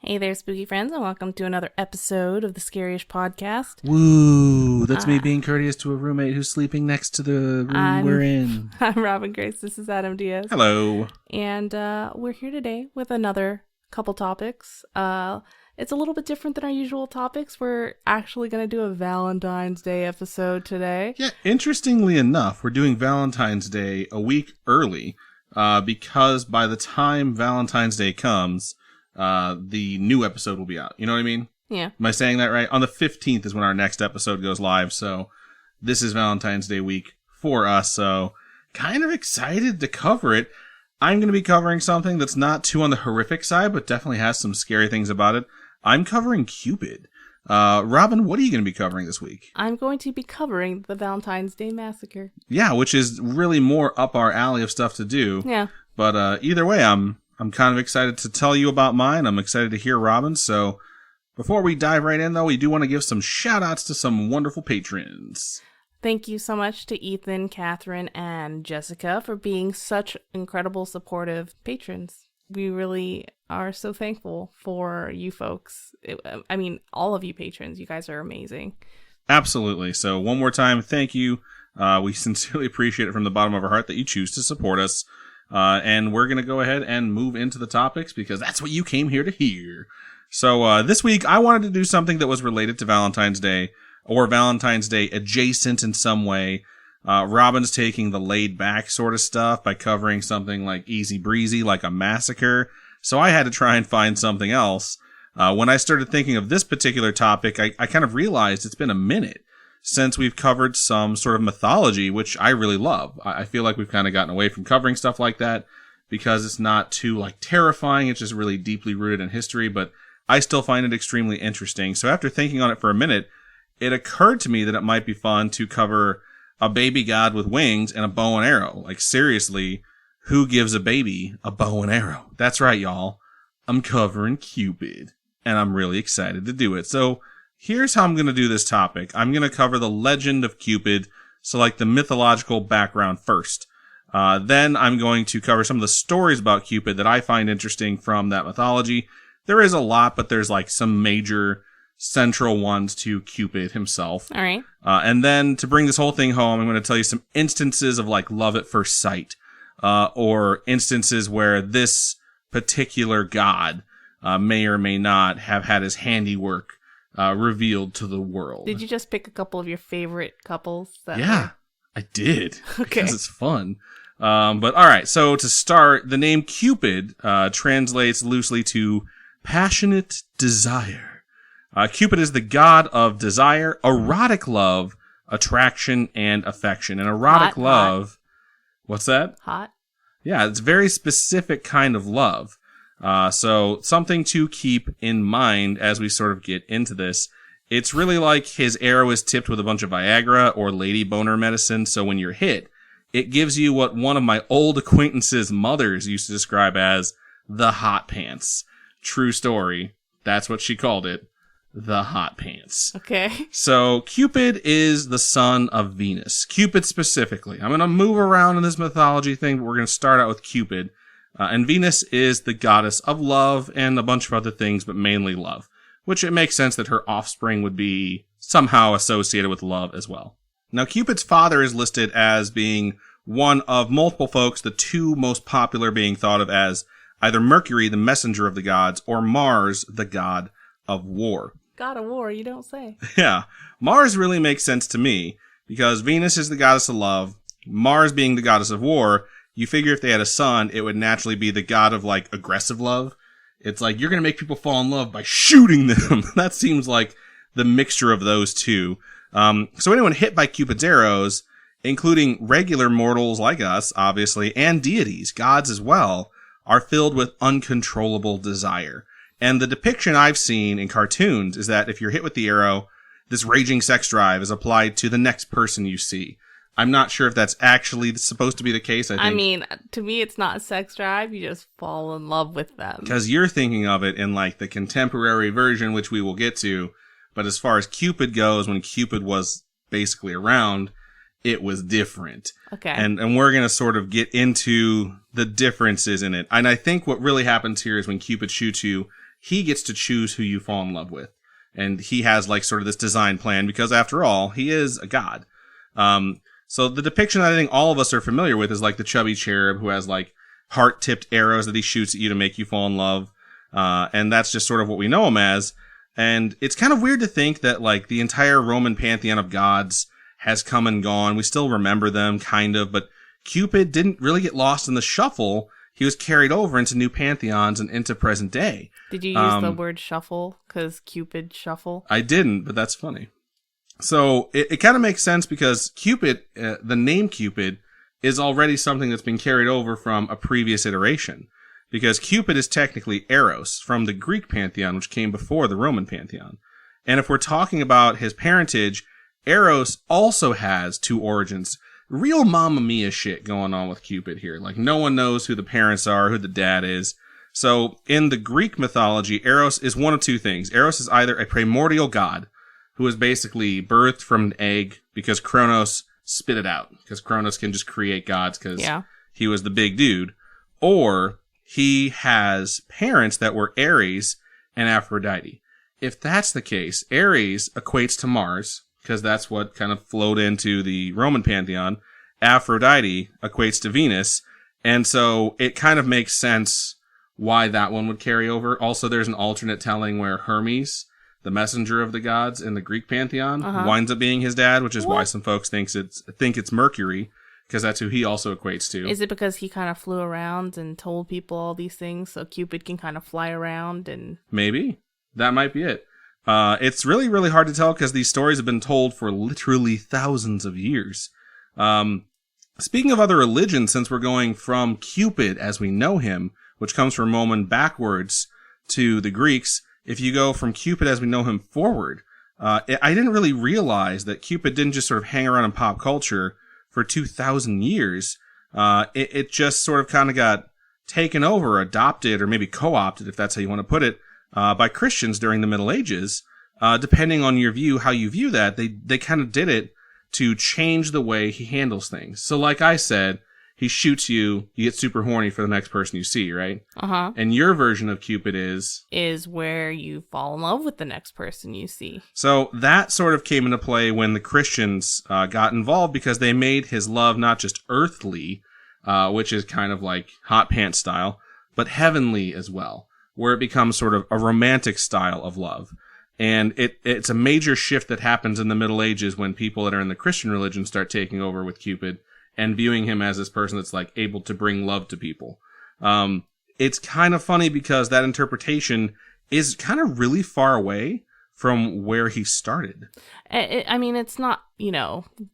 Hey there, spooky friends, and welcome to another episode of the Scaryish podcast. Woo! That's me being courteous to a roommate who's sleeping next to the room we're in. I'm Robin Grace. This is Adam Diaz. Hello. And we're here today with another couple topics. It's a little bit different than our usual topics. We're actually going to do a Valentine's Day episode today. Yeah, interestingly enough, we're doing Valentine's Day a week early because by the time Valentine's Day comes, the new episode will be out. You know what I mean? Yeah. Am I saying that right? On the 15th is when our next episode goes live, so this is Valentine's Day week for us, so kind of excited to cover it. I'm going to be covering something that's not too on the horrific side, but definitely has some scary things about it. I'm covering Cupid. Robin, what are you going to be covering this week? I'm going to be covering the Valentine's Day Massacre. Yeah, which is really more up our alley of stuff to do. Yeah. But either way, I'm kind of excited to tell you about mine. I'm excited to hear Robin's. So before we dive right in, though, we do want to give some shout-outs to some wonderful patrons. Thank you so much to Ethan, Catherine, and Jessica for being such incredible supportive patrons. We really are so thankful for you folks. All of you patrons. You guys are amazing. Absolutely. So one more time, thank you. We sincerely appreciate it from the bottom of our heart that you choose to support us. And we're going to go ahead and move into the topics because that's what you came here to hear. So this week, I wanted to do something that was related to Valentine's Day or Valentine's Day adjacent in some way. Robin's taking the laid back sort of stuff by covering something like easy breezy, like a massacre. So I had to try and find something else. When I started thinking of this particular topic, I kind of realized it's been a minute since we've covered some sort of mythology, which I really love. I feel like we've kind of gotten away from covering stuff like that because it's not too like terrifying. It's just really deeply rooted in history, but I still find it extremely interesting. So after thinking on it for a minute, it occurred to me that it might be fun to cover a baby god with wings and a bow and arrow. Like seriously, who gives a baby a bow and arrow? That's right, y'all. I'm covering Cupid, and I'm really excited to do it. So here's how I'm going to do this topic. I'm going to cover the Legend of Cupid, so like the mythological background first. Then I'm going to cover some of the stories about Cupid that I find interesting from that mythology. There is a lot, but there's like some major central ones to Cupid himself. All right. And then to bring this whole thing home, I'm going to tell you some instances of like love at first sight, or instances where this particular god may or may not have had his handiwork revealed to the world. Did you just pick a couple of your favorite couples? Yeah, I did. Okay. Because it's fun. But all right, so to start, the name Cupid translates loosely to passionate desire. Cupid is the god of desire, erotic love, attraction, and affection. And erotic love... What's that? Hot? Yeah, it's a very specific kind of love. So something to keep in mind as we sort of get into this. It's really like his arrow is tipped with a bunch of Viagra or lady boner medicine. So when you're hit, it gives you what one of my old acquaintances' mothers used to describe as the hot pants. True story. That's what she called it. The hot pants. Okay. So Cupid is the son of Venus. Cupid specifically. I'm going to move around in this mythology thing, but we're going to start out with Cupid. And Venus is the goddess of love and a bunch of other things, but mainly love. Which it makes sense that her offspring would be somehow associated with love as well. Now Cupid's father is listed as being one of multiple folks, the two most popular being thought of as either Mercury, the messenger of the gods, or Mars, the god of war. God of war, you don't say. Yeah. Mars really makes sense to me because Venus is the goddess of love. Mars being the goddess of war, you figure if they had a son, it would naturally be the god of like aggressive love. It's like you're going to make people fall in love by shooting them. That seems like the mixture of those two. So anyone hit by Cupid's arrows, including regular mortals like us, obviously, and deities, gods as well, are filled with uncontrollable desire. And the depiction I've seen in cartoons is that if you're hit with the arrow, this raging sex drive is applied to the next person you see. I'm not sure if that's actually supposed to be the case. I mean, to me, it's not a sex drive. You just fall in love with them. Because you're thinking of it in like the contemporary version, which we will get to. But as far as Cupid goes, when Cupid was basically around, it was different. Okay. And we're going to sort of get into the differences in it. And I think what really happens here is when Cupid shoots you, he gets to choose who you fall in love with. And he has like sort of this design plan because after all, he is a god. So the depiction that I think all of us are familiar with is like the chubby cherub who has like heart-tipped arrows that he shoots at you to make you fall in love. And that's just sort of what we know him as. And it's kind of weird to think that like the entire Roman pantheon of gods has come and gone. We still remember them kind of, but Cupid didn't really get lost in the shuffle. He was carried over into new pantheons and into present day. Did you use the word shuffle? Because Cupid shuffle? I didn't, but that's funny. So it kind of makes sense because Cupid, the name Cupid, is already something that's been carried over from a previous iteration. Because Cupid is technically Eros from the Greek pantheon, which came before the Roman pantheon. And if we're talking about his parentage, Eros also has two origins. Real Mamma Mia shit going on with Cupid here. Like, no one knows who the parents are, who the dad is. So, in the Greek mythology, Eros is one of two things. Eros is either a primordial god, who is basically birthed from an egg because Kronos spit it out. Because Kronos can just create gods because he was the big dude. Or he has parents that were Ares and Aphrodite. If that's the case, Ares equates to Mars, because that's what kind of flowed into the Roman pantheon. Aphrodite equates to Venus, and so it kind of makes sense why that one would carry over. Also, there's an alternate telling where Hermes, the messenger of the gods in the Greek pantheon, winds up being his dad, which is why some folks think it's Mercury, because that's who he also equates to. Is it because he kind of flew around and told people all these things, so Cupid can kind of fly around and... Maybe. That might be it. It's really, really hard to tell because these stories have been told for literally thousands of years. Speaking of other religions, since we're going from Cupid as we know him, which comes from Roman backwards to the Greeks, if you go from Cupid as we know him forward, I didn't really realize that Cupid didn't just sort of hang around in pop culture for 2,000 years. It just sort of kind of got taken over, adopted, or maybe co-opted, if that's how you want to put it, by Christians during the Middle Ages. Depending on your view, how you view that, they kind of did it to change the way he handles things. So like I said, he shoots you, you get super horny for the next person you see, right? Uh-huh. And your version of Cupid is where you fall in love with the next person you see. So that sort of came into play when the Christians got involved because they made his love not just earthly, which is kind of like hot pants style, but heavenly as well, where it becomes sort of a romantic style of love. And it's a major shift that happens in the Middle Ages when people that are in the Christian religion start taking over with Cupid and viewing him as this person that's like able to bring love to people. It's kind of funny because that interpretation is kind of really far away from where he started. I mean, it's not,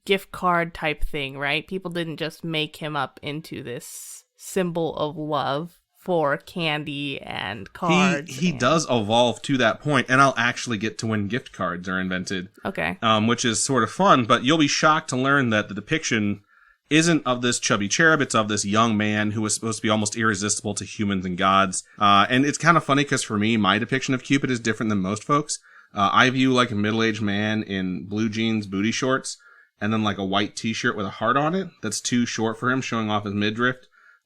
gift card type thing, right? People didn't just make him up into this symbol of love for candy and cards. He does evolve to that point, and I'll actually get to when gift cards are invented. Okay. Which is sort of fun, but you'll be shocked to learn that the depiction isn't of this chubby cherub, it's of this young man who was supposed to be almost irresistible to humans and gods. And it's kind of funny because for me, my depiction of Cupid is different than most folks. I view like a middle-aged man in blue jeans, booty shorts, and then like a white t-shirt with a heart on it that's too short for him, showing off his midriff,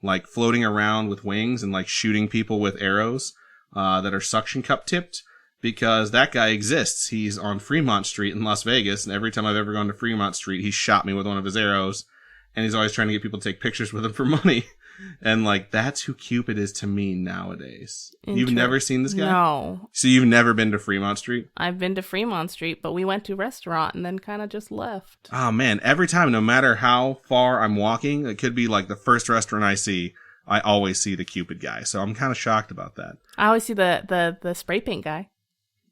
like floating around with wings and like shooting people with arrows that are suction cup tipped, because that guy exists. He's on Fremont Street in Las Vegas, and every time I've ever gone to Fremont Street, he's shot me with one of his arrows, and he's always trying to get people to take pictures with him for money. And like, that's who Cupid is to me nowadays. You've never seen this guy? No. So you've never been to Fremont Street? I've been to Fremont Street, but we went to a restaurant and then kind of just left. Oh man, every time, no matter how far I'm walking, it could be like the first restaurant I see, I always see the Cupid guy. So I'm kind of shocked about that. I always see the spray paint guy.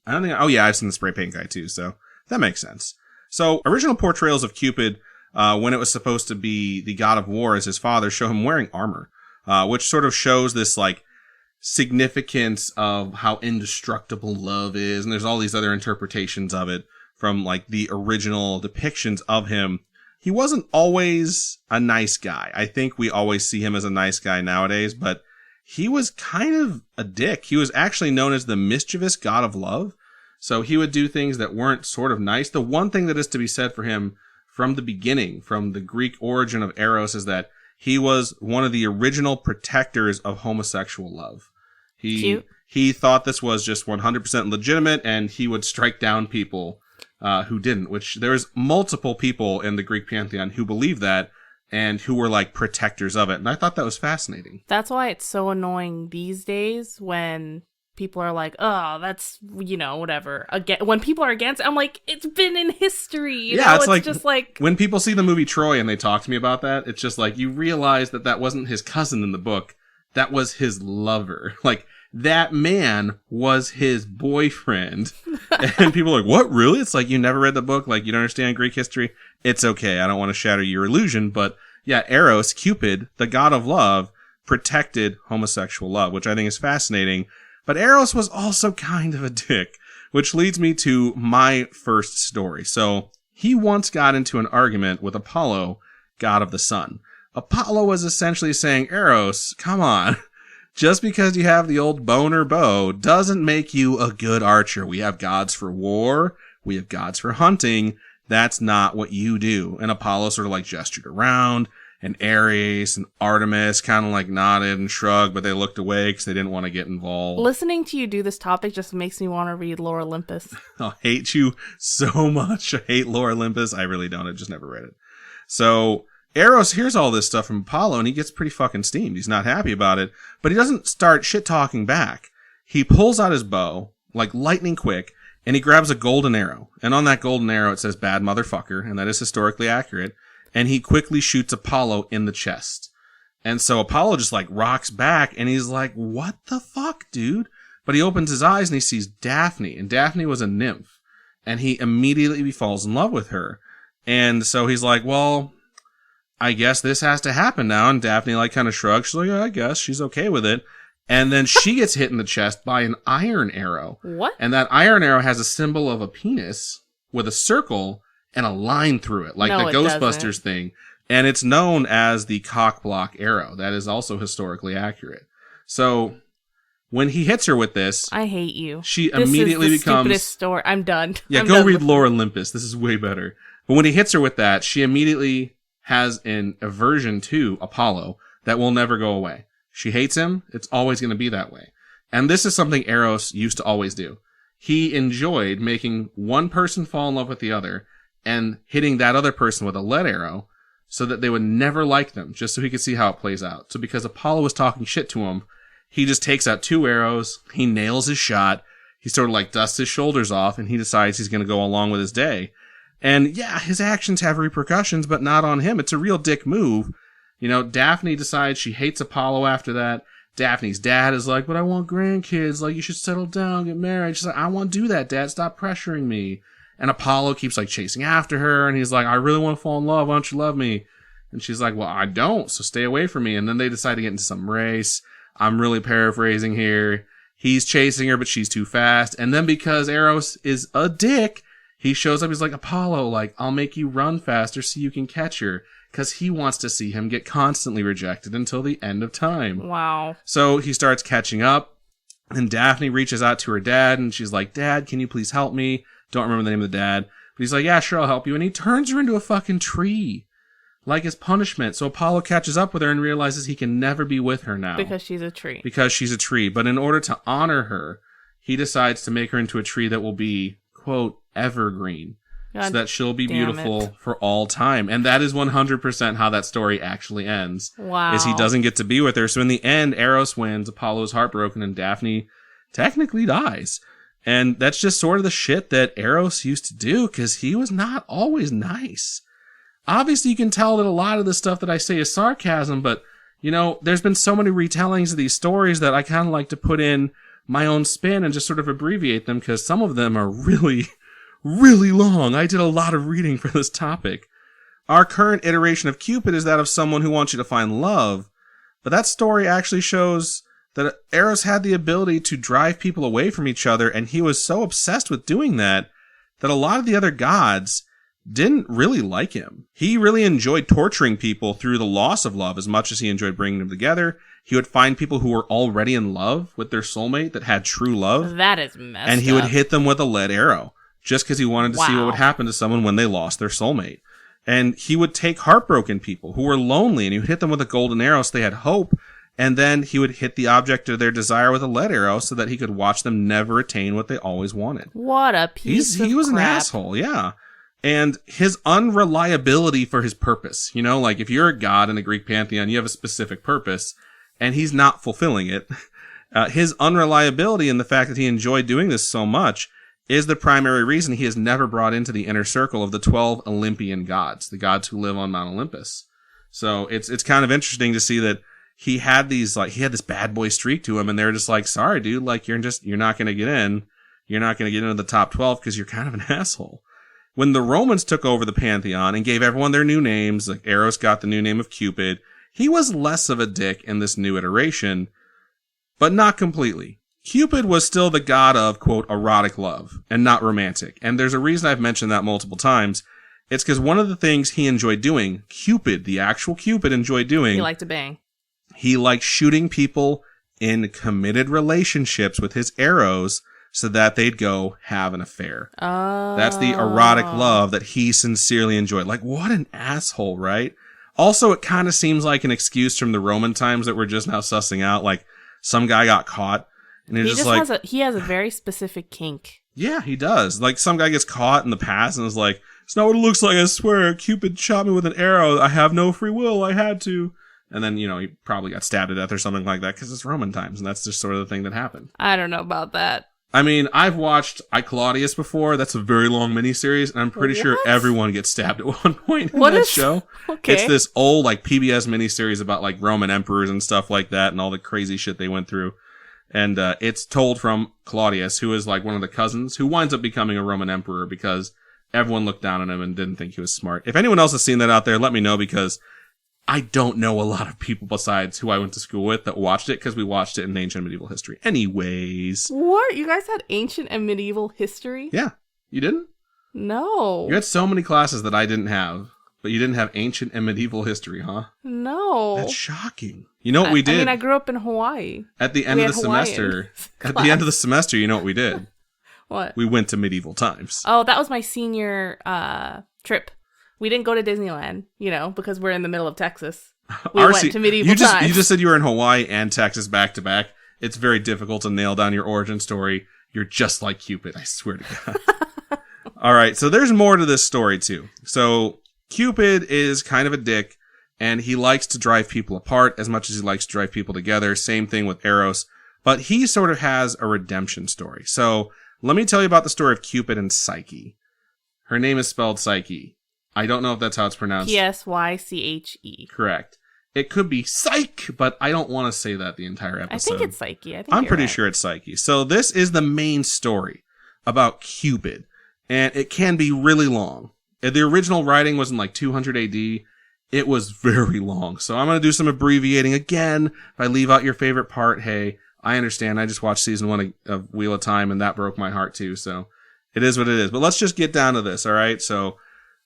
I don't think, oh yeah, I've seen the spray paint guy too, so that makes sense. So original portrayals of Cupid, when it was supposed to be the god of war as his father, show him wearing armor, which sort of shows this like significance of how indestructible love is. And there's all these other interpretations of it from like the original depictions of him. He wasn't always a nice guy. I think we always see him as a nice guy nowadays, but he was kind of a dick. He was actually known as the mischievous god of love. So he would do things that weren't sort of nice. The one thing that is to be said for him from the beginning, from the Greek origin of Eros, is that he was one of the original protectors of homosexual love. Cute. He thought this was just 100% legitimate, and he would strike down people who didn't, which there's multiple people in the Greek pantheon who believe that and who were like protectors of it. And I thought that was fascinating. That's why it's so annoying these days when people are like, oh, that's, whatever. Again, when people are against it, I'm like, it's been in history. You know? It's just like when people see the movie Troy and they talk to me about that, it's just like, you realize that wasn't his cousin in the book. That was his lover. Like, that man was his boyfriend. And people are like, what, really? It's like, you never read the book? Like, you don't understand Greek history? It's okay. I don't want to shatter your illusion. But yeah, Eros, Cupid, the god of love, protected homosexual love, which I think is fascinating. But Eros was also kind of a dick, which leads me to my first story. So he once got into an argument with Apollo, god of the sun. Apollo was essentially saying, Eros, come on. Just because you have the old boner bow doesn't make you a good archer. We have gods for war. We have gods for hunting. That's not what you do. And Apollo sort of like gestured around, and Ares and Artemis kind of like nodded and shrugged, but they looked away because they didn't want to get involved. Listening to you do this topic just makes me want to read Lore Olympus. I hate you so much. I hate Lore Olympus. I really don't. I just never read it. So Eros hears all this stuff from Apollo, and he gets pretty fucking steamed. He's not happy about it, but he doesn't start shit-talking back. He pulls out his bow, like lightning quick, and he grabs a golden arrow. And on that golden arrow, it says, bad motherfucker, and that is historically accurate. And he quickly shoots Apollo in the chest. And so Apollo just like rocks back, and he's like, what the fuck, dude? But he opens his eyes, and he sees Daphne, and Daphne was a nymph. And he immediately falls in love with her. And so he's like, well, I guess this has to happen now. And Daphne like kind of shrugs. She's like, I guess she's okay with it. And then she gets hit in the chest by an iron arrow. What? And that iron arrow has a symbol of a penis with a circle and a line through it, like the Ghostbusters thing. And it's known as the cock block arrow. That is also historically accurate. So when he hits her with this, I hate you. She immediately becomes stupidest story. I'm done. Yeah, go read Lore Olympus. This is way better. But when he hits her with that, she immediately has an aversion to Apollo that will never go away. She hates him. It's always going to be that way. And this is something Eros used to always do. He enjoyed making one person fall in love with the other and hitting that other person with a lead arrow so that they would never like them, just so he could see how it plays out. So because Apollo was talking shit to him, he just takes out 2 arrows, he nails his shot, he sort of like dusts his shoulders off, and he decides he's going to go along with his day. And yeah, his actions have repercussions, but not on him. It's a real dick move. You know, Daphne decides she hates Apollo after that. Daphne's dad is like, but I want grandkids. Like, you should settle down, get married. She's like, I want to do that, Dad. Stop pressuring me. And Apollo keeps like chasing after her. And he's like, I really want to fall in love. Why don't you love me? And she's like, well, I don't. So stay away from me. And then they decide to get into some race. I'm really paraphrasing here. He's chasing her, but she's too fast. And then because Eros is a dick, he shows up. He's like, Apollo, like, I'll make you run faster so you can catch her. Because he wants to see him get constantly rejected until the end of time. Wow. So he starts catching up. And Daphne reaches out to her dad. And she's like, Dad, can you please help me? Don't remember the name of the dad. But he's like, yeah, sure, I'll help you. And he turns her into a fucking tree. Like his punishment. So Apollo catches up with her and realizes he can never be with her now. Because she's a tree. Because she's a tree. But in order to honor her, he decides to make her into a tree that will be, quote, evergreen. God, so that she'll be beautiful for all time. And that is 100% how that story actually ends. Wow. Is he doesn't get to be with her. So in the end, Eros wins, Apollo is heartbroken, and Daphne technically dies. And that's just sort of the shit that Eros used to do, because he was not always nice. Obviously, you can tell that a lot of the stuff that I say is sarcasm, but, you know, there's been so many retellings of these stories that I kind of like to put in my own spin and just sort of abbreviate them, because some of them are really, really long. I did a lot of reading for this topic. Our current iteration of Cupid is that of someone who wants you to find love, but that story actually shows that Eros had the ability to drive people away from each other, and he was so obsessed with doing that that a lot of the other gods didn't really like him. He really enjoyed torturing people through the loss of love as much as he enjoyed bringing them together. He would find people who were already in love with their soulmate that had true love. That is messed up. And he would hit them with a lead arrow just because he wanted to see what would happen to someone when they lost their soulmate. And he would take heartbroken people who were lonely, and he would hit them with a golden arrow so they had hope. And then he would hit the object of their desire with a lead arrow so that he could watch them never attain what they always wanted. What a piece of He was crap. an asshole, yeah. And his unreliability for his purpose. You know, like if you're a god in the Greek pantheon, you have a specific purpose, and he's not fulfilling it. His unreliability and the fact that he enjoyed doing this so much is the primary reason he is never brought into the inner circle of the 12 Olympian gods, the gods who live on Mount Olympus. So it's kind of interesting to see that he had this bad boy streak to him, and they're just like, sorry, dude, like you're not going to get in. You're not going to get into the top 12 because you're kind of an asshole. When the Romans took over the pantheon and gave everyone their new names, like Eros got the new name of Cupid, he was less of a dick in this new iteration, but not completely. Cupid was still the god of, quote, erotic love, and not romantic. And there's a reason I've mentioned that multiple times. It's because one of the things he enjoyed doing, Cupid, the actual Cupid, enjoyed doing... He liked to bang. He liked shooting people in committed relationships with his arrows so that they'd go have an affair. Oh. That's the erotic love that he sincerely enjoyed. Like, what an asshole, right? Also, it kind of seems like an excuse from the Roman times that we're just now sussing out. Like, some guy got caught, and it's just like... he has a very specific kink. Yeah, he does. Like, some guy gets caught in the past and is like, it's not what it looks like, I swear. Cupid shot me with an arrow. I have no free will. I had to. And then, you know, he probably got stabbed to death or something like that because it's Roman times, and that's just sort of the thing that happened. I don't know about that. I mean, I've watched I, Claudius before. That's a very long miniseries, and I'm pretty sure everyone gets stabbed at one point in that show. Okay. It's this old, like, PBS miniseries about, like, Roman emperors and stuff like that and all the crazy shit they went through. And it's told from Claudius, who is, like, one of the cousins, who winds up becoming a Roman emperor because everyone looked down on him and didn't think he was smart. If anyone else has seen that out there, let me know, because I don't know a lot of people besides who I went to school with that watched it, because we watched it in ancient medieval history. Anyways. What? You guys had ancient and medieval history? Yeah. You didn't? No. You had so many classes that I didn't have, but you didn't have ancient and medieval history, huh? No. That's shocking. You know what we did? I mean, I grew up in Hawaii. At the end of the semester, you know what we did? What? We went to medieval times. Oh, that was my senior trip. We didn't go to Disneyland, you know, because we're in the middle of Texas. We went to medieval times. You just said you were in Hawaii and Texas back to back. It's very difficult to nail down your origin story. You're just like Cupid, I swear to God. All right, so there's more to this story, too. So Cupid is kind of a dick, and he likes to drive people apart as much as he likes to drive people together. Same thing with Eros. But he sort of has a redemption story. So let me tell you about the story of Cupid and Psyche. Her name is spelled Psyche. I don't know if that's how it's pronounced. Psyche. Correct. It could be Psyche, but I don't want to say that the entire episode. I think it's Psyche. I'm pretty sure it's Psyche. So this is the main story about Cupid, and it can be really long. The original writing was in like 200 AD. It was very long. So I'm going to do some abbreviating again. If I leave out your favorite part, hey, I understand. I just watched season 1 of Wheel of Time, and that broke my heart too. So it is what it is. But let's just get down to this, all right? So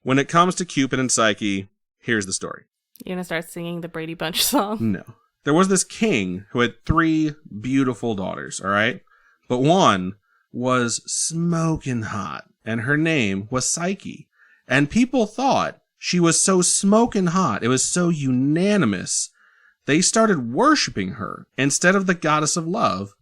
when it comes to Cupid and Psyche, here's the story. You're going to start singing the Brady Bunch song? No. There was this king who had 3 beautiful daughters, all right? But one was smoking hot, and her name was Psyche. And people thought she was so smoking hot, it was so unanimous, they started worshiping her instead of the goddess of love,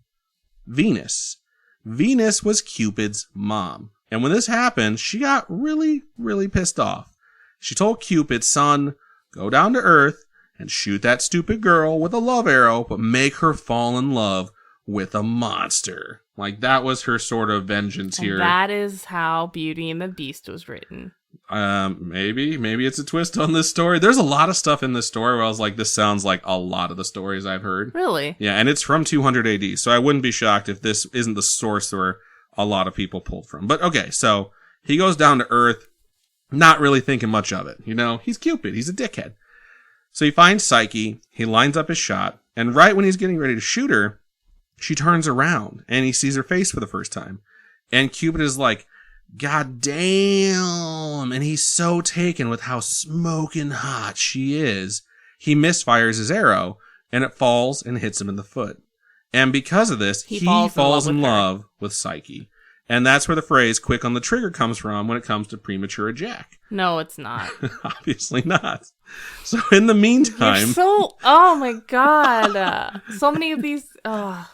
Venus. Venus was Cupid's mom. And when this happened, she got really, really pissed off. She told Cupid, son, go down to Earth and shoot that stupid girl with a love arrow, but make her fall in love with a monster. Like, that was her sort of vengeance here. And that is how Beauty and the Beast was written. Maybe it's a twist on this story. There's a lot of stuff in this story where I was like, this sounds like a lot of the stories I've heard. Really? Yeah, and it's from 200 AD, so I wouldn't be shocked if this isn't the source where a lot of people pulled from. But okay, so he goes down to Earth, not really thinking much of it. You know, he's Cupid. He's a dickhead. So he finds Psyche, he lines up his shot, and right when he's getting ready to shoot her, she turns around, and he sees her face for the first time. And Cupid is like, God damn! And he's so taken with how smoking hot she is, he misfires his arrow, and it falls and hits him in the foot. And because of this, he falls in love with Psyche. And that's where the phrase quick on the trigger comes from when it comes to premature ejac. No, it's not. Obviously not. So in the meantime... Oh my god. So many of these... Oh.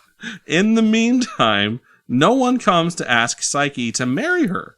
In the meantime, no one comes to ask Psyche to marry her.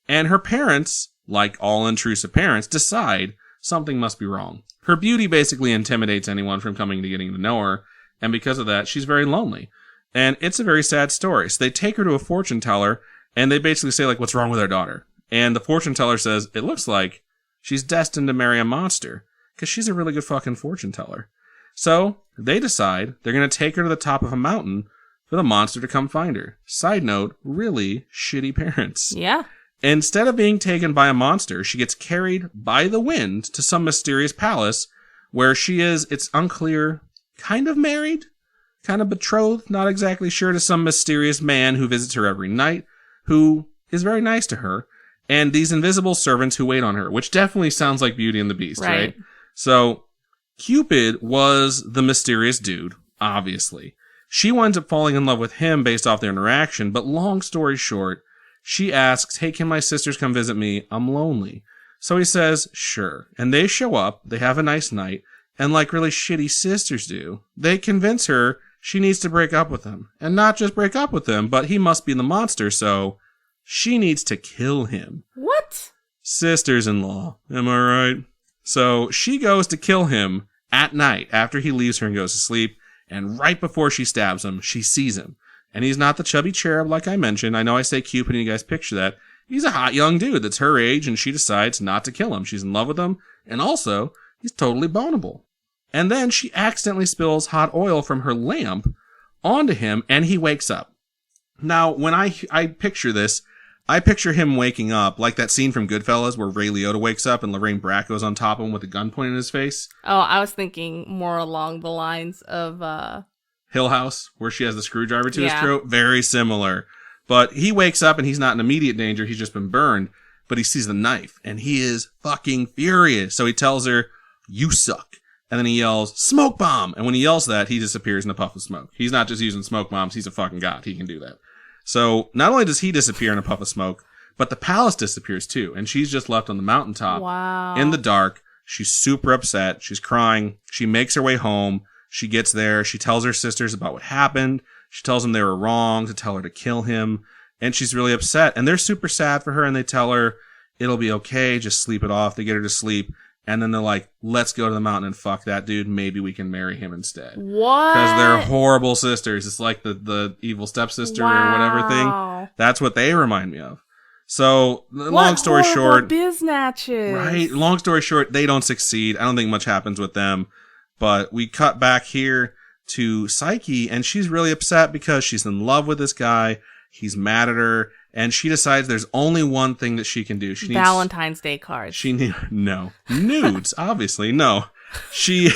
And her parents, like all intrusive parents, decide something must be wrong. Her beauty basically intimidates anyone from coming to getting to know her. And because of that, she's very lonely. And it's a very sad story. So they take her to a fortune teller, and they basically say, like, what's wrong with our daughter? And the fortune teller says, it looks like she's destined to marry a monster, because she's a really good fucking fortune teller. So they decide they're going to take her to the top of a mountain for the monster to come find her. Side note, really shitty parents. Yeah. Instead of being taken by a monster, she gets carried by the wind to some mysterious palace where she is, it's unclear, kind of married? Kind of betrothed, not exactly sure, to some mysterious man who visits her every night, who is very nice to her, and these invisible servants who wait on her, which definitely sounds like Beauty and the Beast, right? So, Cupid was the mysterious dude, obviously. She winds up falling in love with him based off their interaction, but long story short, she asks, hey, can my sisters come visit me? I'm lonely. So he says, sure. And they show up, they have a nice night, and like really shitty sisters do, they convince her she needs to break up with him. And not just break up with him, but he must be the monster, so she needs to kill him. What? Sisters-in-law, am I right? So she goes to kill him at night after he leaves her and goes to sleep, and right before she stabs him, she sees him. And he's not the chubby cherub like I mentioned. I know I say Cupid and you guys picture that. He's a hot young dude that's her age, and she decides not to kill him. She's in love with him, and also, he's totally bonable. And then she accidentally spills hot oil from her lamp onto him, and he wakes up. Now, when I picture this, I picture him waking up like that scene from Goodfellas where Ray Liotta wakes up and Lorraine Bracco's on top of him with a gun pointed in his face. Oh, I was thinking more along the lines of... Hill House, where she has the screwdriver to his throat. Very similar. But he wakes up and he's not in immediate danger. He's just been burned. But he sees the knife and he is fucking furious. So he tells her, you suck. And then he yells, smoke bomb. And when he yells that, he disappears in a puff of smoke. He's not just using smoke bombs. He's a fucking god. He can do that. So not only does he disappear in a puff of smoke, but the palace disappears too. And she's just left on the mountaintop in the dark. She's super upset. She's crying. She makes her way home. She gets there. She tells her sisters about what happened. She tells them they were wrong to tell her to kill him. And she's really upset. And they're super sad for her. And they tell her, it'll be okay. Just sleep it off. They get her to sleep. And then they're like, let's go to the mountain and fuck that dude. Maybe we can marry him instead. What? Because they're horrible sisters. It's like the evil stepsister or whatever thing. That's what they remind me of. So, long story short. Biznatches. Right. Long story short, they don't succeed. I don't think much happens with them. But we cut back here to Psyche, and she's really upset because she's in love with this guy. He's mad at her. And she decides there's only one thing that she can do. She needs Valentine's Day cards. No. Nudes, obviously. No. She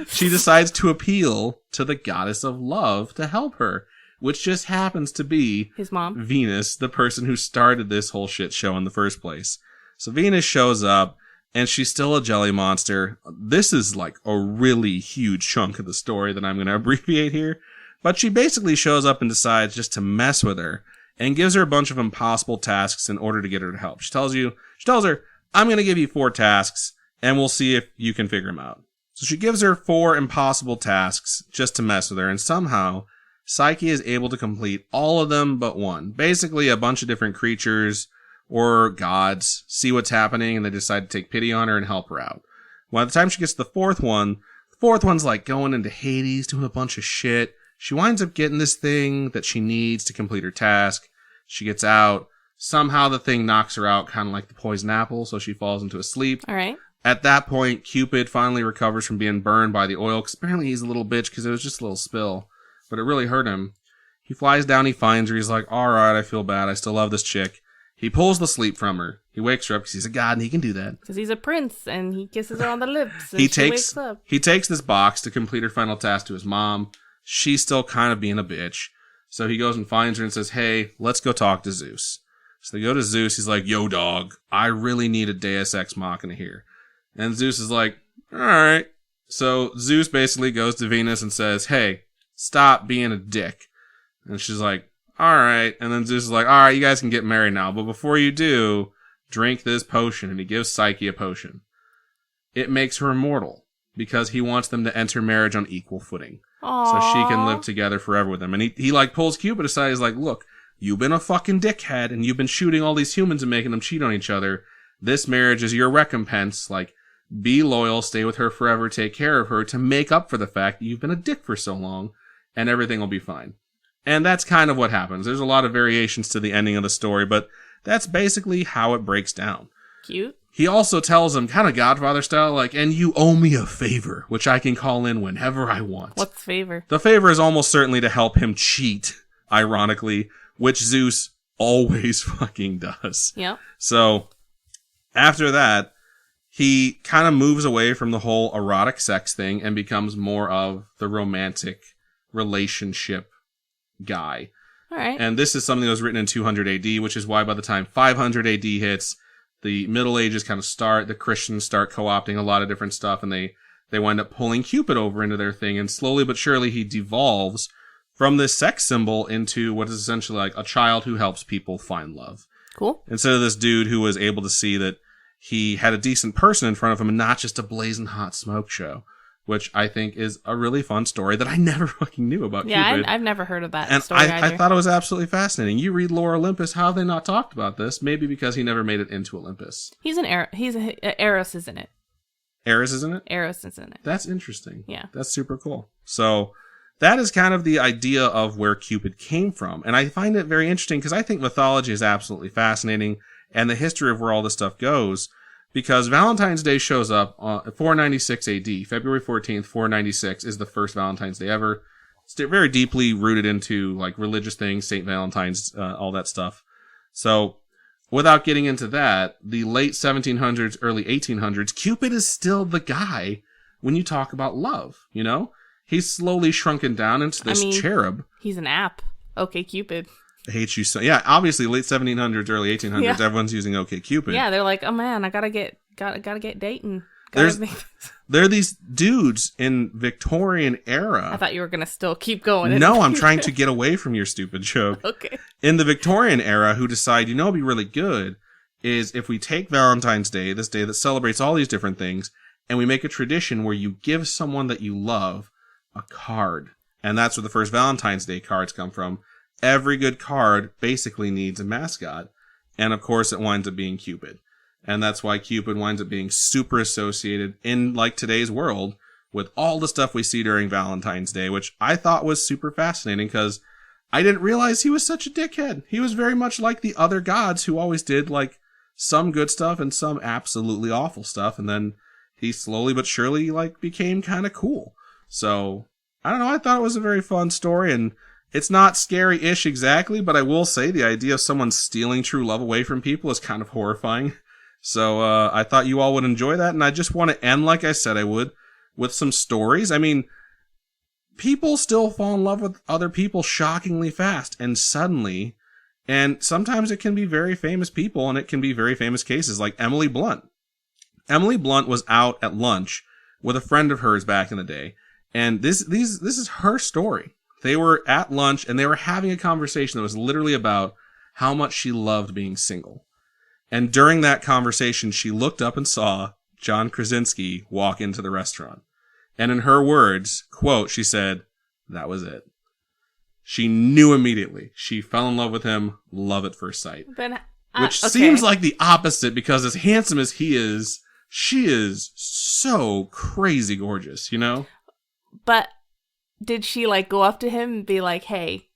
decides to appeal to the goddess of love to help her, which just happens to be his mom, Venus, the person who started this whole shit show in the first place. So Venus shows up, and she's still a jelly monster. This is like a really huge chunk of the story that I'm going to abbreviate here. But she basically shows up and decides just to mess with her. And gives her a bunch of impossible tasks in order to get her to help. She tells her, I'm going to give you 4 tasks, and we'll see if you can figure them out. So she gives her 4 impossible tasks just to mess with her, and somehow, Psyche is able to complete all of them but one. Basically, a bunch of different creatures or gods see what's happening, and they decide to take pity on her and help her out. Well, by the time she gets to the 4th one, the 4th one's like going into Hades, doing a bunch of shit. She winds up getting this thing that she needs to complete her task. She gets out. Somehow the thing knocks her out, kind of like the poison apple, so she falls into a sleep. All right. At that point, Cupid finally recovers from being burned by the oil, because apparently he's a little bitch, because it was just a little spill. But it really hurt him. He flies down, he finds her, he's like, alright, I feel bad, I still love this chick. He pulls the sleep from her. He wakes her up, because he's a god, and he can do that. Because he's a prince, and he kisses her on the lips, and wakes up. He takes this box to complete her final task to his mom. She's still kind of being a bitch. So he goes and finds her and says, hey, let's go talk to Zeus. So they go to Zeus. He's like, yo, dog, I really need a Deus Ex Machina here. And Zeus is like, all right. So Zeus basically goes to Venus and says, hey, stop being a dick. And she's like, all right. And then Zeus is like, all right, you guys can get married now. But before you do, drink this potion. And he gives Psyche a potion. It makes her immortal because he wants them to enter marriage on equal footing. Aww. So she can live together forever with him. And he like pulls Cupid aside. He's like, look, you've been a fucking dickhead and you've been shooting all these humans and making them cheat on each other. This marriage is your recompense. Like, be loyal, stay with her forever, take care of her to make up for the fact that you've been a dick for so long, and everything will be fine. And that's kind of what happens. There's a lot of variations to the ending of the story, but that's basically how it breaks down. Cute. He also tells him, kind of Godfather style, like, and you owe me a favor, which I can call in whenever I want. What's the favor? The favor is almost certainly to help him cheat, ironically, which Zeus always fucking does. Yep. So, after that, he kind of moves away from the whole erotic sex thing and becomes more of the romantic relationship guy. All right. And this is something that was written in 200 AD, which is why by the time 500 AD hits, the Middle Ages kind of start, the Christians start co-opting a lot of different stuff, and they wind up pulling Cupid over into their thing, and slowly but surely he devolves from this sex symbol into what is essentially like a child who helps people find love. Cool. Instead of this dude who was able to see that he had a decent person in front of him and not just a blazing hot smoke show, which I think is a really fun story that I never fucking knew about Cupid. Yeah, I've never heard of that and story either. I thought it was absolutely fascinating. You read Lore Olympus, how have they not talked about this? Maybe because he never made it into Olympus. He's Eros is in it. Eris is in it? Eros is in it. That's interesting. Yeah. That's super cool. So that is kind of the idea of where Cupid came from. And I find it very interesting because I think mythology is absolutely fascinating and the history of where all this stuff goes. Because Valentine's Day shows up on 496 AD. February 14th, 496 is the first Valentine's Day ever. It's very deeply rooted into like religious things, St. Valentine's, all that stuff. So without getting into that, the late 1700s, early 1800s, Cupid is still the guy when you talk about love, you know? He's slowly shrunken down into this cherub. He's an app. Okay, Cupid. I hate you so. Yeah, obviously, late 1700s, early 1800s, yeah. Everyone's using OkCupid. Yeah, they're like, oh man, I gotta get dating. There are these dudes in Victorian era. I thought you were gonna still keep going. No, I'm trying to get away from your stupid joke. Okay. In the Victorian era, who decide, it'd be really good is if we take Valentine's Day, this day that celebrates all these different things, and we make a tradition where you give someone that you love a card. And that's where the first Valentine's Day cards come from. Every good card basically needs a mascot. And of course it winds up being Cupid. And that's why Cupid winds up being super associated in like today's world with all the stuff we see during Valentine's Day, which I thought was super fascinating because I didn't realize he was such a dickhead. He was very much like the other gods who always did like some good stuff and some absolutely awful stuff. And then he slowly but surely like became kind of cool. So I don't know. I thought it was a very fun story, and it's not scary-ish exactly, but I will say the idea of someone stealing true love away from people is kind of horrifying. So I thought you all would enjoy that, and I just want to end, like I said I would, with some stories. I mean, people still fall in love with other people shockingly fast and suddenly, and sometimes it can be very famous people, and it can be very famous cases, like Emily Blunt. Emily Blunt was out at lunch with a friend of hers back in the day, and this is her story. They were at lunch, and they were having a conversation that was literally about how much she loved being single. And during that conversation, she looked up and saw John Krasinski walk into the restaurant. And in her words, quote, she said, that was it. She knew immediately. She fell in love with him, love at first sight. Which seems like the opposite, because as handsome as he is, she is so crazy gorgeous, you know? But did she like go up to him and be like, hey,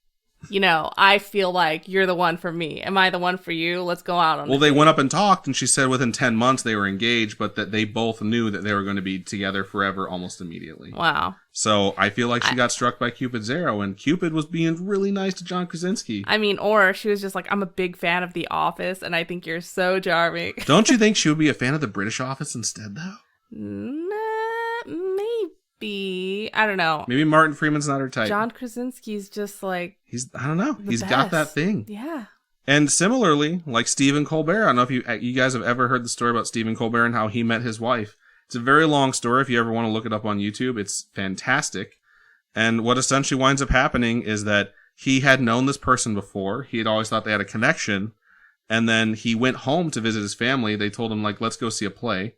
I feel like you're the one for me. Am I the one for you? Let's go out on it. Well, they went up and talked, and she said within 10 months they were engaged, but that they both knew that they were going to be together forever almost immediately. Wow. So I feel like she got struck by Cupid's arrow, and Cupid was being really nice to John Krasinski. I mean, or she was just like, I'm a big fan of The Office, and I think you're so charming. Don't you think she would be a fan of the British Office instead, though? Nah, maybe. I don't know. Maybe Martin Freeman's not her type. John Krasinski's just like... I don't know. He's got that thing. Yeah. And similarly, like Stephen Colbert, I don't know if you guys have ever heard the story about Stephen Colbert and how he met his wife. It's a very long story. If you ever want to look it up on YouTube, it's fantastic. And what essentially winds up happening is that he had known this person before. He had always thought they had a connection. And then he went home to visit his family. They told him, like, let's go see a play.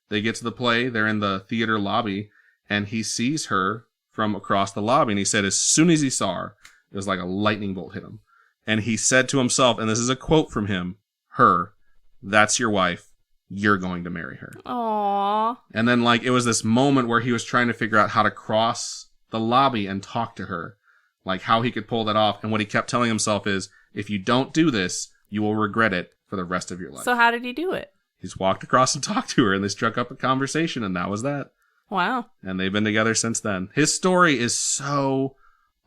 They get to the play. They're in the theater lobby. And he sees her from across the lobby. And he said as soon as he saw her, it was like a lightning bolt hit him. And he said to himself, and this is a quote from him, her, that's your wife. You're going to marry her. Aww. And then, like, it was this moment where he was trying to figure out how to cross the lobby and talk to her. Like, how he could pull that off. And what he kept telling himself is, if you don't do this, you will regret it for the rest of your life. So how did he do it? He's walked across and talked to her, and they struck up a conversation, and that was that. Wow. And they've been together since then. His story is so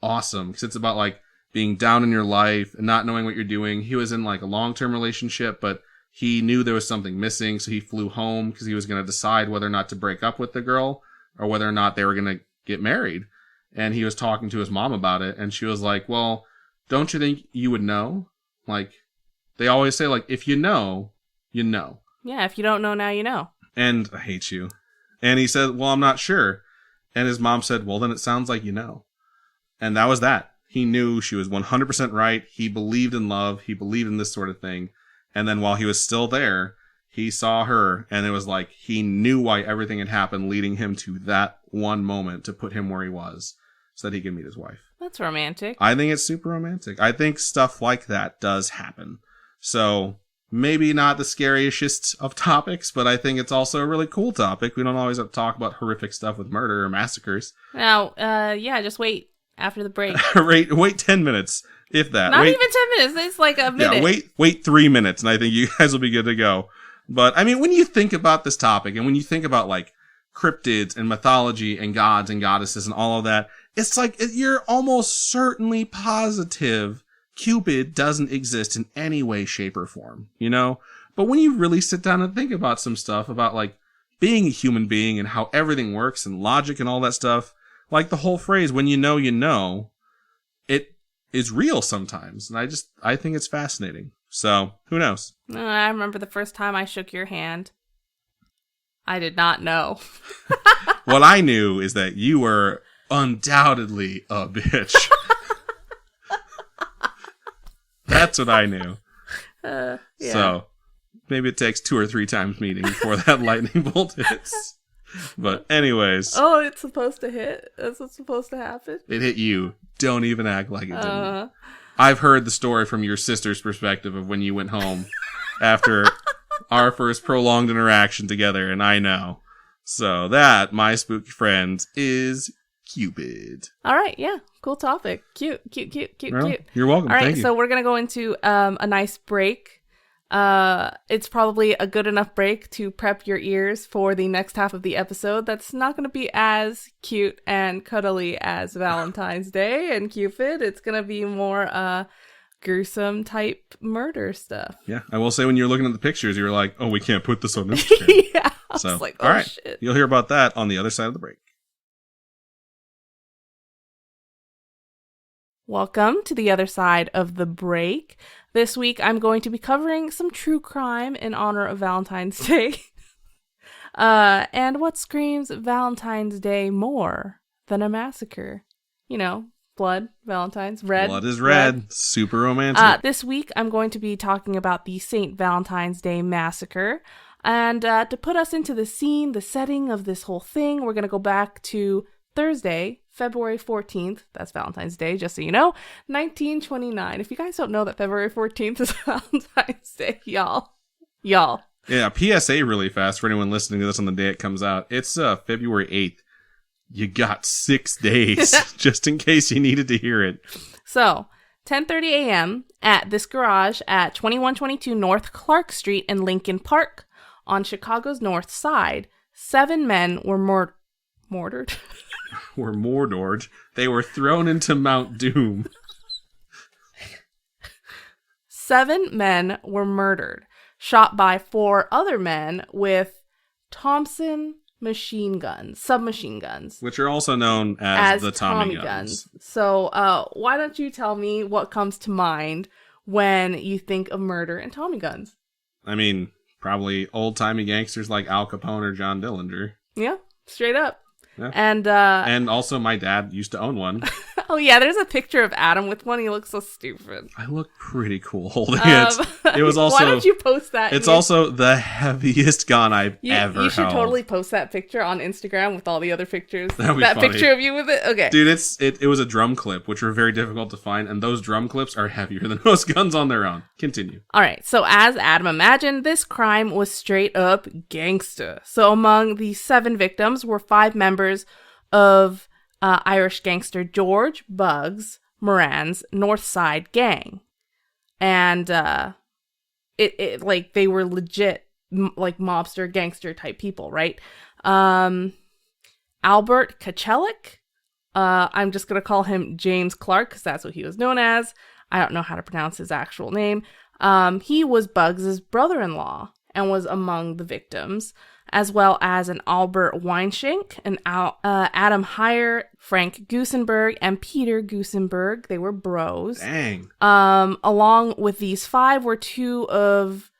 awesome, because it's about, like, being down in your life and not knowing what you're doing. He was in, like, a long-term relationship, but he knew there was something missing, so he flew home because he was going to decide whether or not to break up with the girl or whether or not they were going to get married. And he was talking to his mom about it, and she was like, well, don't you think you would know? Like, they always say, like, if you know, you know. Yeah, if you don't know now, you know. And I hate you. And he said, well, I'm not sure. And his mom said, well, then it sounds like you know. And that was that. He knew she was 100% right. He believed in love. He believed in this sort of thing. And then while he was still there, he saw her, and it was like he knew why everything had happened, leading him to that one moment to put him where he was so that he could meet his wife. That's romantic. I think it's super romantic. I think stuff like that does happen. So maybe not the scariest of topics, but I think it's also a really cool topic. We don't always have to talk about horrific stuff with murder or massacres. Now, yeah, just wait after the break. Wait 10 minutes, if that. Not even 10 minutes. It's like a minute. Yeah, wait 3 minutes, and I think you guys will be good to go. But, I mean, when you think about this topic, and when you think about, like, cryptids and mythology and gods and goddesses and all of that, it's like you're almost certainly positive Cupid doesn't exist in any way, shape, or form, you know? But when you really sit down and think about some stuff about, like, being a human being and how everything works and logic and all that stuff, like the whole phrase, when you know, it is real sometimes. And I think it's fascinating. So, who knows? I remember the first time I shook your hand. I did not know. What I knew is that you were undoubtedly a bitch. That's what I knew. Yeah. So, maybe it takes 2 or 3 times meeting before that lightning bolt hits. But anyways. Oh, it's supposed to hit? That's what's supposed to happen? It hit you. Don't even act like it didn't. I've heard the story from your sister's perspective of when you went home after our first prolonged interaction together, and I know. So that, my spooky friends, is Cupid. All right, yeah. Cool topic. Cute. Well, you're welcome. All right, Thank you. so we're going to go into a nice break. It's probably a good enough break to prep your ears for the next half of the episode. That's not going to be as cute and cuddly as Valentine's Day and Cupid. It's going to be more gruesome type murder stuff. Yeah, I will say when you're looking at the pictures, you were like, oh, we can't put this on Instagram. Yeah, I so, was like, oh, all right. shit. You'll hear about that on the other side of the break. Welcome to the other side of the break. This week, I'm going to be covering some true crime in honor of Valentine's Day. And what screams Valentine's Day more than a massacre? You know, blood, Valentine's, red. Blood is red. Super romantic. This week, I'm going to be talking about the St. Valentine's Day Massacre. And to put us into the scene, the setting of this whole thing, we're going to go back to Thursday, February 14th, that's Valentine's Day, just so you know, 1929. If you guys don't know that February 14th is Valentine's Day, y'all. Yeah, PSA really fast for anyone listening to this on the day it comes out. It's February 8th. You got 6 days, just in case you needed to hear it. So, 10:30 a.m. at this garage at 2122 North Clark Street in Lincoln Park on Chicago's north side, 7 men were murdered. Were Mordored. They were thrown into Mount Doom. 7 men were murdered, shot by 4 other men with Thompson submachine guns. Which are also known as the Tommy guns. So, why don't you tell me what comes to mind when you think of murder and Tommy guns? I mean, probably old-timey gangsters like Al Capone or John Dillinger. Yeah, straight up. Yeah. And also my dad used to own one. oh yeah, there's a picture of Adam with one. He looks so stupid. I look pretty cool holding it. It was also. Why don't you post that? It's also the heaviest gun I've ever held. You should totally post that picture on Instagram with all the other pictures. That'd be that funny. picture of you with it. Okay, dude, it was a drum clip, which were very difficult to find, and those drum clips are heavier than most guns on their own. Continue. All right, so as Adam imagined, this crime was straight up gangster. So among the 7 victims were 5 members of Irish gangster George Bugs Moran's North Side gang. And it like they were legit like mobster gangster type people, right? Albert Kachelik, I'm just going to call him James Clark because that's what he was known as. I don't know how to pronounce his actual name. He was Bugs's brother-in-law and was among the victims, as well as an Albert Weinschenk, an Adam Heyer, Frank Gusenberg, and Peter Gusenberg. They were bros. Dang. Along with these 5 were 2 of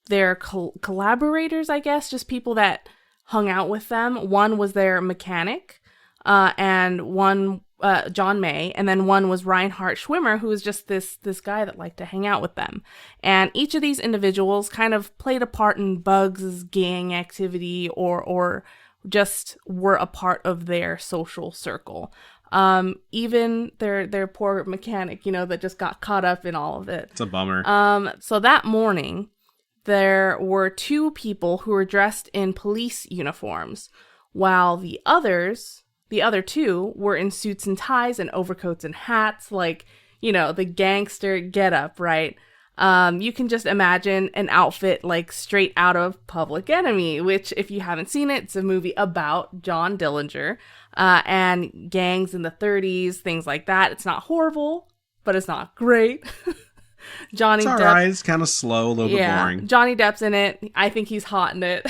their collaborators, I guess, just people that hung out with them. One was their mechanic, and one John May, and then one was Reinhard Schwimmer, who was just this guy that liked to hang out with them. And each of these individuals kind of played a part in Bugs' gang activity or just were a part of their social circle. Even their poor mechanic, that just got caught up in all of it. It's a bummer. So that morning, there were 2 people who were dressed in police uniforms, while the other 2 were in suits and ties and overcoats and hats, like, the gangster getup, right? You can just imagine an outfit like straight out of Public Enemy, which, if you haven't seen it, it's a movie about John Dillinger and gangs in the 30s, things like that. It's not horrible, but it's not great. Johnny Depp. Right. It's kind of slow, a little bit boring. Johnny Depp's in it. I think he's hot in it.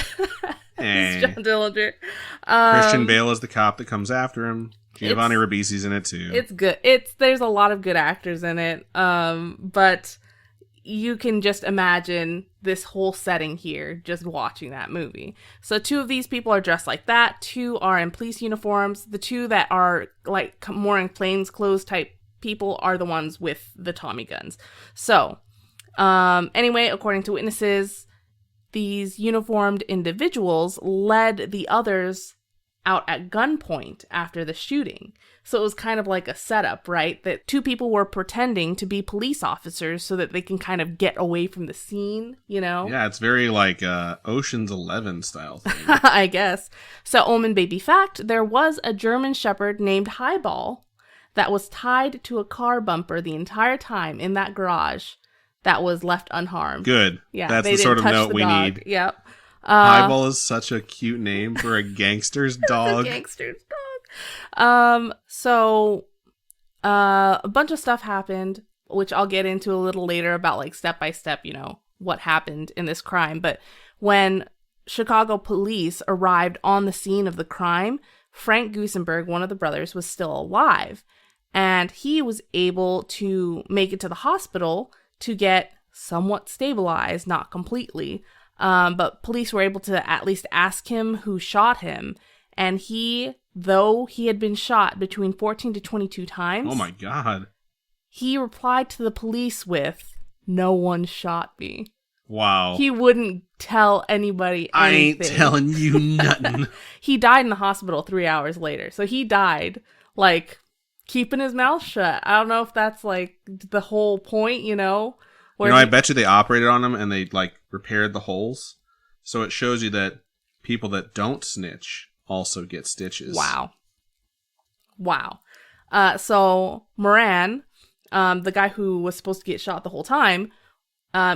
It's John Dillinger. Christian Bale is the cop that comes after him. Giovanni Ribisi's in it too. It's good. There's a lot of good actors in it. But you can just imagine this whole setting here just watching that movie. So 2 of these people are dressed like that. 2 are in police uniforms. The 2 that are like more in plainclothes type people are the ones with the Tommy guns. So anyway, according to witnesses, these uniformed individuals led the others out at gunpoint after the shooting. So it was kind of like a setup, right? That 2 people were pretending to be police officers so that they can kind of get away from the scene, Yeah, it's very like Ocean's 11 style thing. I guess. So, Omen baby fact, there was a German Shepherd named Highball that was tied to a car bumper the entire time in that garage that was left unharmed. Good. Yeah, that's the sort of note we need. Yep. Highball is such a cute name for a gangster's dog. A gangster's dog. So a bunch of stuff happened, which I'll get into a little later about like step by step, what happened in this crime. But when Chicago police arrived on the scene of the crime, Frank Gusenberg, one of the brothers, was still alive, and he was able to make it to the hospital to get somewhat stabilized, not completely. But police were able to at least ask him who shot him. And though he had been shot between 14 to 22 times. Oh my God. He replied to the police with, "No one shot me." Wow. He wouldn't tell anybody anything. I ain't telling you nothing. He died in the hospital 3 hours later. So he died, like, keeping his mouth shut. I don't know if that's, like, the whole point, Where I bet you they operated on him and they, like, repaired the holes. So it shows you that people that don't snitch also get stitches. Wow. So Moran, the guy who was supposed to get shot the whole time,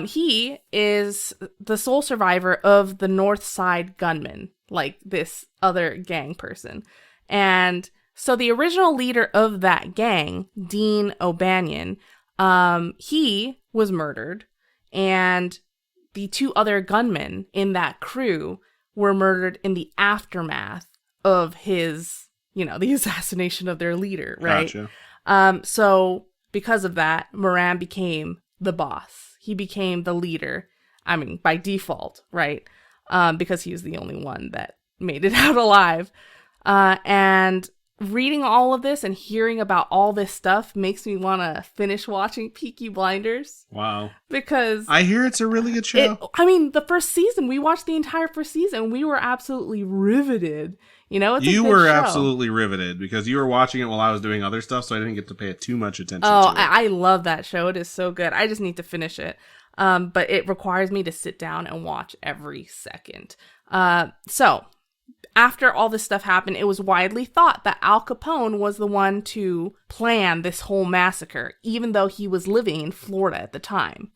he is the sole survivor of the North Side gunmen, like this other gang person. And so the original leader of that gang, Dean O'Banion, he was murdered, and the 2 other gunmen in that crew were murdered in the aftermath of his, the assassination of their leader, right? Gotcha. So because of that, Moran became the boss. He became the leader. I mean, by default, right? Because he was the only one that made it out alive. And reading all of this and hearing about all this stuff makes me want to finish watching Peaky Blinders. Wow. Because I hear it's a really good show. The first season, we watched the entire first season. We were absolutely riveted. You know, you were absolutely riveted because you were watching it while I was doing other stuff, so I didn't get to pay too much attention to it. I love that show. It is so good. I just need to finish it. But it requires me to sit down and watch every second. So after all this stuff happened, it was widely thought that Al Capone was the one to plan this whole massacre, even though he was living in Florida at the time.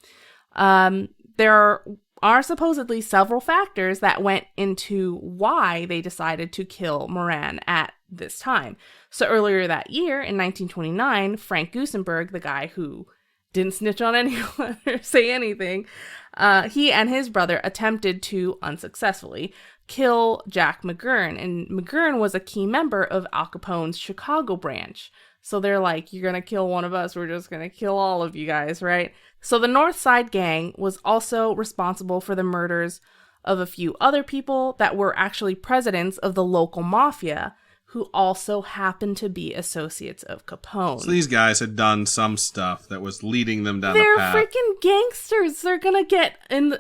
There are supposedly several factors that went into why they decided to kill Moran at this time. So earlier that year, in 1929, Frank Gusenberg, the guy who didn't snitch on anyone or say anything, he and his brother attempted to, unsuccessfully, kill Jack McGurn. And McGurn was a key member of Al Capone's Chicago branch. So they're like, you're going to kill one of us, we're just going to kill all of you guys, right? So the North Side Gang was also responsible for the murders of a few other people that were actually presidents of the local mafia, who also happened to be associates of Capone. So these guys had done some stuff that was leading them down the path. They're freaking gangsters. They're going to get in,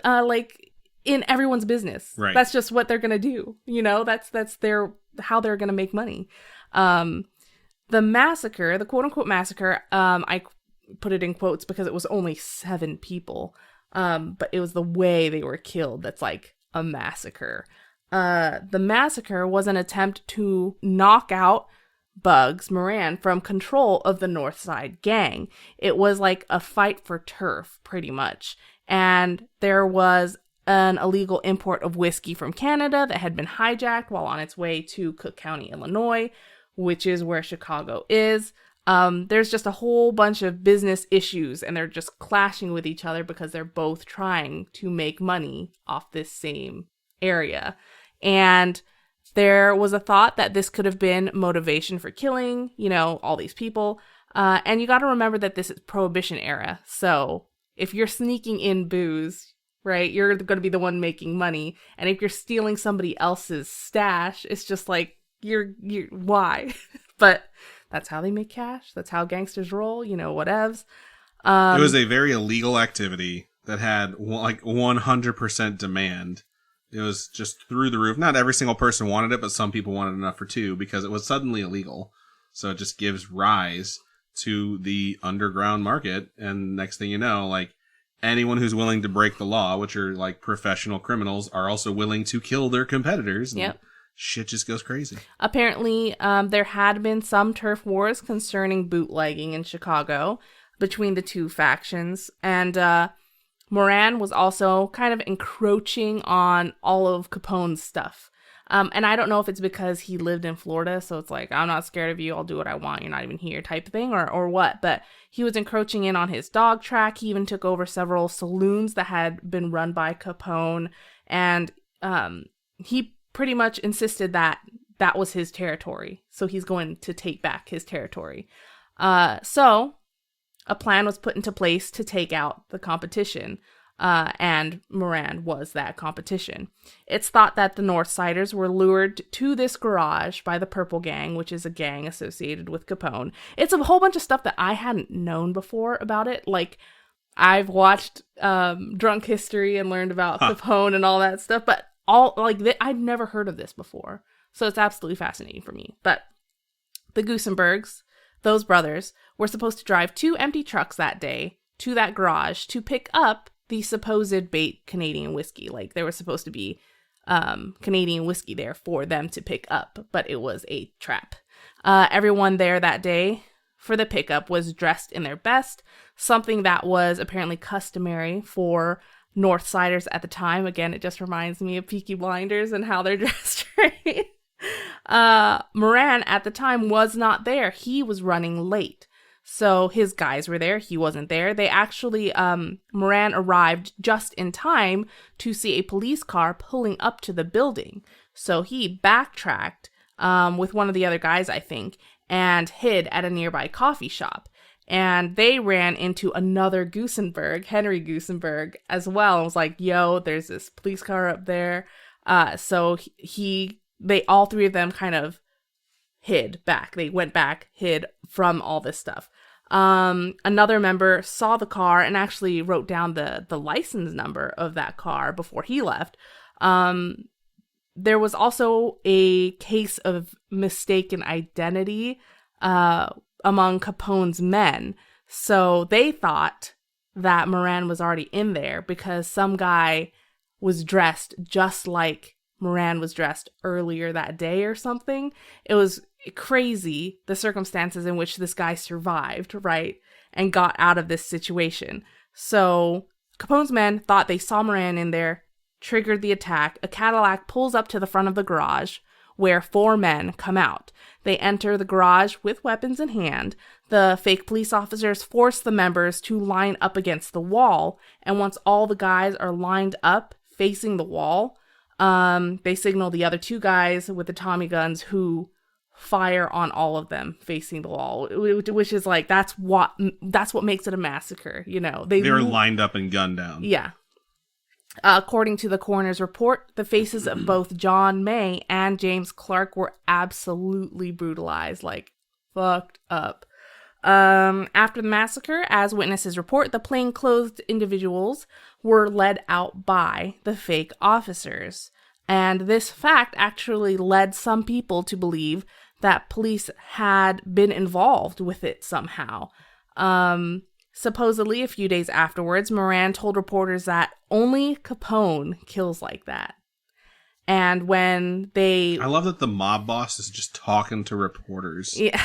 in everyone's business. Right. That's just what they're going to do. You know, that's how they're going to make money. The massacre, the quote-unquote massacre, I put it in quotes because it was only 7 people, but it was the way they were killed that's like a massacre. The massacre was an attempt to knock out Bugs Moran from control of the North Side Gang. It was like a fight for turf, pretty much. And there was an illegal import of whiskey from Canada that had been hijacked while on its way to Cook County, Illinois, which is where Chicago is. There's just a whole bunch of business issues, and they're just clashing with each other because they're both trying to make money off this same area. And there was a thought that this could have been motivation for killing, you know, all these people. And you got to remember that this is Prohibition era. So if you're sneaking in booze, right, you're going to be the one making money. And if you're stealing somebody else's stash, it's just like, you're why? But that's how they make cash. That's how gangsters roll, you know, whatevs. It was a very illegal activity that had like 100% demand. It was just through the roof. Not every single person wanted it, but some people wanted enough for 2 because it was suddenly illegal. So it just gives rise to the underground market. And next thing you know, like anyone who's willing to break the law, which are like professional criminals, are also willing to kill their competitors. And yep. Shit just goes crazy. Apparently, there had been some turf wars concerning bootlegging in Chicago between the two factions. And Moran was also kind of encroaching on all of Capone's stuff. And I don't know if it's because he lived in Florida, so it's like, I'm not scared of you, I'll do what I want, you're not even here type thing, or what. But he was encroaching in on his dog track. He even took over several saloons that had been run by Capone. And he pretty much insisted that that was his territory. So he's going to take back his territory. So a plan was put into place to take out the competition. And Moran was that competition. It's thought that the Northsiders were lured to this garage by the Purple Gang, which is a gang associated with Capone. It's a whole bunch of stuff that I hadn't known before about it. Like, I've watched Drunk History and learned about Capone and all that stuff, but I'd never heard of this before. So it's absolutely fascinating for me. But the Gusenbergs, those brothers, were supposed to drive 2 empty trucks that day to that garage to pick up the supposed bait Canadian whiskey. Like, there was supposed to be Canadian whiskey there for them to pick up, but it was a trap. Everyone there that day for the pickup was dressed in their best, something that was apparently customary for Northsiders at the time. Again, it just reminds me of Peaky Blinders and how they're dressed, right? Moran at the time was not there. He was running late. So his guys were there. He wasn't there. They actually, Moran arrived just in time to see a police car pulling up to the building. So he backtracked with one of the other guys, I think, and hid at a nearby coffee shop. And they ran into another Gusenberg, Henry Gusenberg, as well. And was like, yo, there's this police car up there. So all 3 of them kind of hid back. They went back, hid from all this stuff. Another member saw the car and actually wrote down the license number of that car before he left. There was also a case of mistaken identity among Capone's men. So they thought that Moran was already in there because some guy was dressed just like Moran was dressed earlier that day or something. It was crazy, the circumstances in which this guy survived, right, and got out of this situation. So Capone's men thought they saw Moran in there, triggered the attack. A Cadillac pulls up to the front of the garage where 4 men come out. They enter the garage with weapons in hand. The fake police officers force the members to line up against the wall, and once all the guys are lined up facing the wall, they signal the other 2 guys with the Tommy guns who fire on all of them facing the wall, which is like, that's what makes it a massacre, you know. They were lined up and gunned down. Yeah. According to the coroner's report, the faces of both John May and James Clark were absolutely brutalized, like fucked up. After the massacre, as witnesses report, the plainclothed individuals were led out by the fake officers. And this fact actually led some people to believe that police had been involved with it somehow. Supposedly, a few days afterwards, Moran told reporters that only Capone kills like that. And when they... I love that the mob boss is just talking to reporters. Yeah.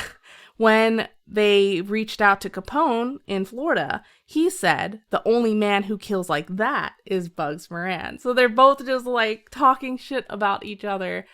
When they reached out to Capone in Florida, he said the only man who kills like that is Bugs Moran. So they're both just like talking shit about each other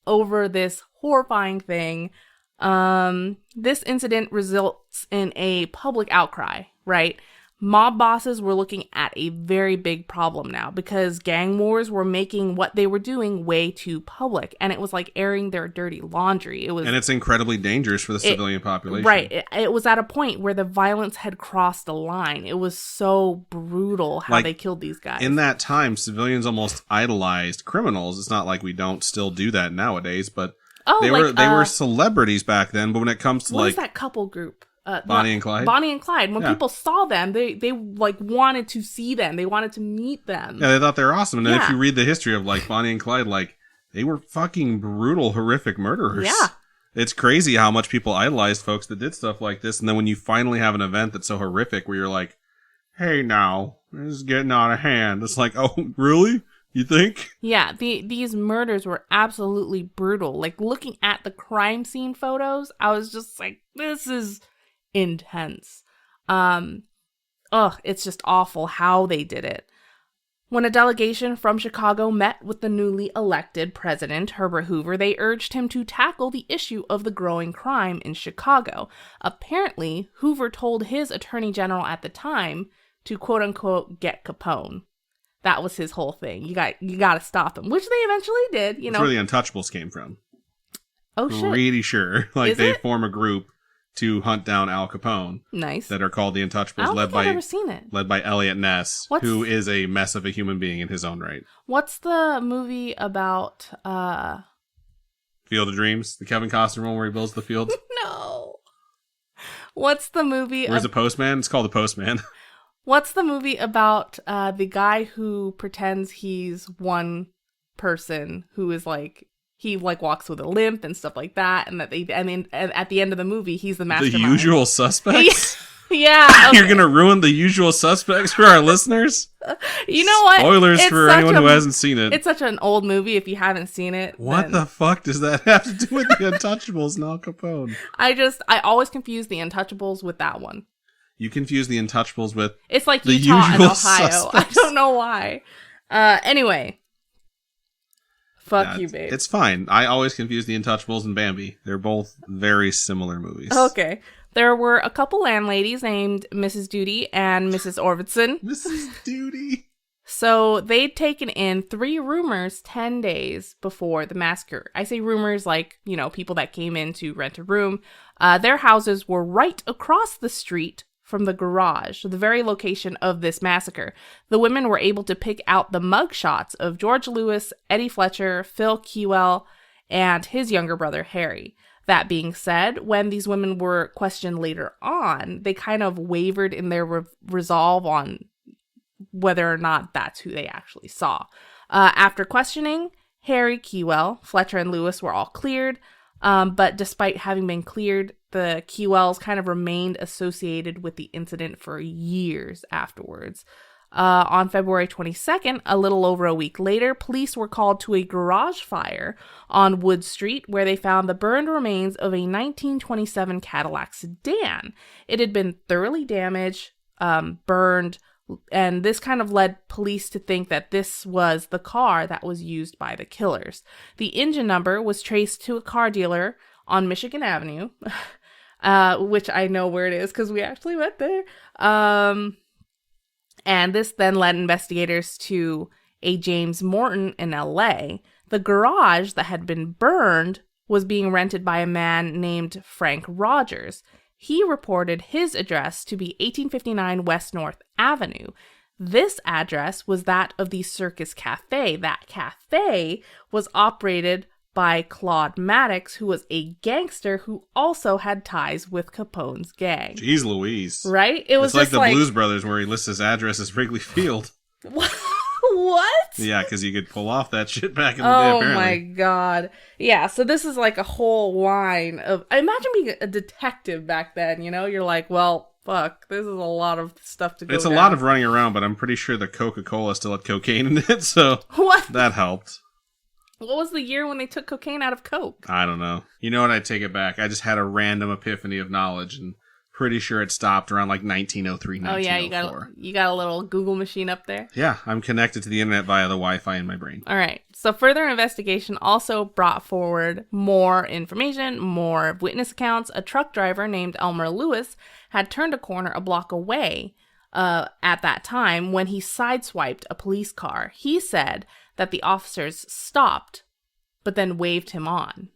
over this horrifying thing. This incident results in a public outcry, right? Mob bosses were looking at a very big problem now because gang wars were making what they were doing way too public, and it was like airing their dirty laundry. And it's incredibly dangerous for the civilian population. Right. It was at a point where the violence had crossed a line. It was so brutal how they killed these guys. In that time, civilians almost idolized criminals. It's not like we don't still do that nowadays, but they were celebrities back then. But when it comes to what is that couple group? Bonnie and Clyde? Bonnie and Clyde. When people saw them, they like wanted to see them. They wanted to meet them. Yeah, they thought they were awesome. And then if you read the history of like Bonnie and Clyde, like they were fucking brutal, horrific murderers. Yeah. It's crazy how much people idolized folks that did stuff like this. And then when you finally have an event that's so horrific where you're like, hey now, this is getting out of hand. It's like, oh, really? You think? Yeah, these murders were absolutely brutal. Like looking at the crime scene photos, I was just like, this is intense. It's just awful how they did it. When a delegation from Chicago met with the newly elected president, Herbert Hoover, they urged him to tackle the issue of the growing crime in Chicago. Apparently, Hoover told his attorney general at the time to quote unquote get Capone. That was his whole thing. You got to stop him, which they eventually did, you know. That's where the Untouchables came from. Oh shit. Pretty sure. Like Is they it? form a group to hunt down Al Capone. Nice. That are called the Untouchables, I don't think I've ever seen it. led by Elliot Ness, who is a mess of a human being in his own right. What's the movie about Field of Dreams? The Kevin Costner one where he builds the field? No. What's the movie Where's the Postman? It's called The Postman. What's the movie about the guy who pretends he's one person who is like he like walks with a limp and stuff like that, and at the end of the movie he's the mastermind. The Usual Suspects? Yeah. Okay. You're gonna ruin The Usual Suspects for our listeners? You know what? Spoilers for anyone who hasn't seen it. It's such an old movie if you haven't seen it. What the fuck does that have to do with the Untouchables and Al Capone? I always confuse the Untouchables with that one. You confuse the Untouchables with it's like the Utah and Usual Ohio. Suspects. I don't know why. Anyway. Fuck you, babe. It's fine. I always confuse the Untouchables and Bambi. They're both very similar movies. Okay. There were a couple landladies named Mrs. Duty and Mrs. Orvidson. Mrs. Duty. So they'd taken in 3 roomers 10 days before the massacre. I say roomers like, you know, people that came in to rent a room. Their houses were right across the street from the garage, the very location of this massacre. The women were able to pick out the mugshots of George Lewis, Eddie Fletcher, Phil Kewell, and his younger brother, Harry. That being said, when these women were questioned later on, they kind of wavered in their resolve on whether or not that's who they actually saw. After questioning, Harry, Keywell, Fletcher, and Lewis were all cleared, but despite having been cleared, the Keywells kind of remained associated with the incident for years afterwards. On February 22nd, a little over a week later, police were called to a garage fire on Wood Street where they found the burned remains of a 1927 Cadillac sedan. It had been thoroughly damaged, burned, and this kind of led police to think that this was the car that was used by the killers. The engine number was traced to a car dealer on Michigan Avenue, which I know where it is because we actually went there. And this then led investigators to a James Morton in LA. The garage that had been burned was being rented by a man named Frank Rogers. He reported his address to be 1859 West North Avenue. This address was that of the Circus Cafe. That cafe was operated by Claude Maddox, who was a gangster who also had ties with Capone's gang. Jeez Louise. Right? It was it's just like the Blues Brothers where he lists his address as Wrigley Field. What? Yeah, because you could pull off that shit back in the day, apparently. Oh my god. Yeah, so this is like a whole line of... Imagine being a detective back then, you know? You're like, well, fuck, this is a lot of stuff to go It's a down. lot of running around, but I'm pretty sure the Coca-Cola still had cocaine in it, so what? That helped. What was the year when they took cocaine out of Coke? I don't know. You know what? I take it back. I just had a random epiphany of knowledge, and pretty sure it stopped around like 1903, 1904. Oh yeah, you got a little Google machine up there? Yeah, I'm connected to the internet via the Wi-Fi in my brain. All right. So further investigation also brought forward more information, more witness accounts. A truck driver named Elmer Lewis had turned a corner a block away at that time when he sideswiped a police car. He said that the officers stopped, but then waved him on.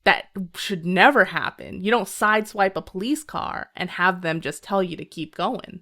That should never happen. You don't sideswipe a police car and have them just tell you to keep going.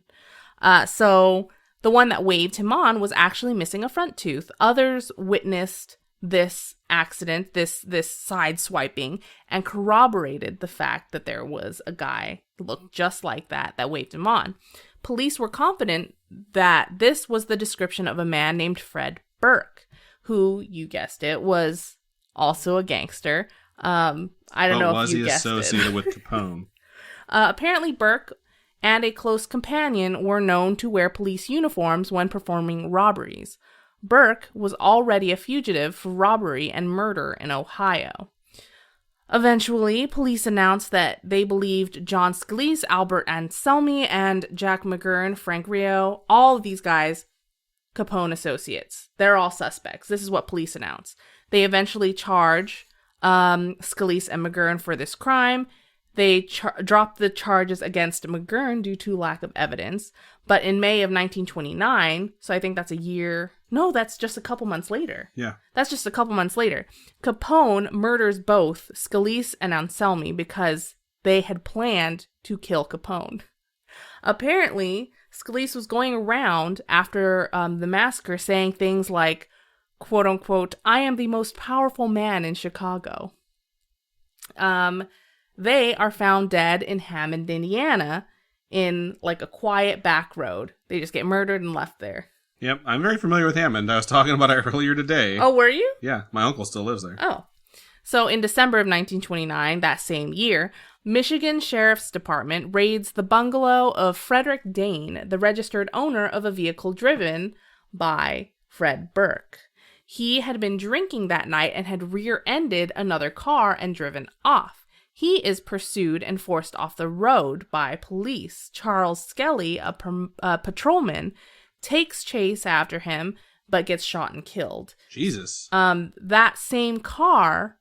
So the one that waved him on was actually missing a front tooth. Others witnessed this accident, this sideswiping, and corroborated the fact that there was a guy who looked just like that waved him on. Police were confident that this was the description of a man named Fred Burke, who, you guessed it, was also a gangster. I don't know if you guessed it. Was he associated with Capone? Apparently, Burke and a close companion were known to wear police uniforms when performing robberies. Burke was already a fugitive for robbery and murder in Ohio. Eventually, police announced that they believed John Scalise, Albert Anselmi, and Jack McGurn, Frank Rio, all of these guys, Capone associates. They're all suspects. This is what police announced. They eventually charge Scalise and McGurn for this crime. They dropped the charges against McGurn due to lack of evidence. But in May of 1929, so I think that's a year... No, that's just a couple months later. Yeah. That's just a couple months later. Capone murders both Scalise and Anselmi because they had planned to kill Capone. Apparently, Scalise was going around after the massacre saying things like, quote unquote, "I am the most powerful man in Chicago." They are found dead in Hammond, Indiana, in like a quiet back road. They just get murdered and left there. Yep, I'm very familiar with Hammond. I was talking about it earlier today. Oh, were you? Yeah, my uncle still lives there. Oh. So in December of 1929, that same year, Michigan Sheriff's Department raids the bungalow of Frederick Dane, the registered owner of a vehicle driven by Fred Burke. He had been drinking that night and had rear-ended another car and driven off. He is pursued and forced off the road by police. Charles Skelly, a patrolman, takes chase after him, but gets shot and killed. Jesus. That same car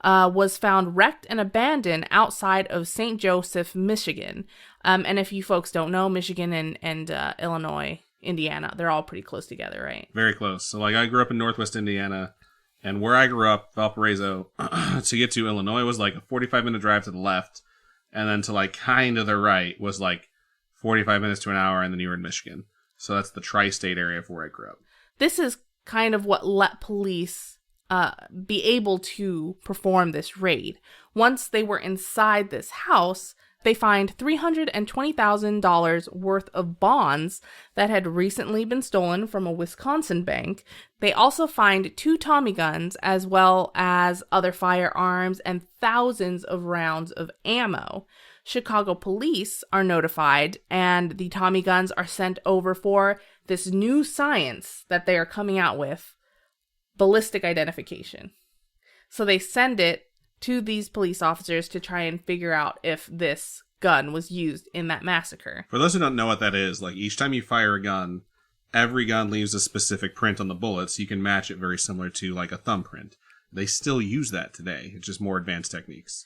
was found wrecked and abandoned outside of St. Joseph, Michigan. And if you folks don't know, Michigan and Illinois, Indiana, they're all pretty close together, right? Very close. So, like, I grew up in Northwest Indiana, and where I grew up, Valparaiso, to get to Illinois was like a 45-minute drive to the left, and then to, like, kind of the right was like 45 minutes to an hour, and then you were in Michigan. So that's the tri-state area for where I grew up. This is kind of what let police be able to perform this raid. Once they were inside this house, they find $320,000 worth of bonds that had recently been stolen from a Wisconsin bank. They also find 2 Tommy guns, as well as other firearms and thousands of rounds of ammo. Chicago police are notified, and the Tommy guns are sent over for this new science that they are coming out with, ballistic identification. So they send it to these police officers to try and figure out if this gun was used in that massacre. For those who don't know what that is, like each time you fire a gun, every gun leaves a specific print on the bullet, so you can match it very similar to like a thumbprint. They still use that today. It's just more advanced techniques.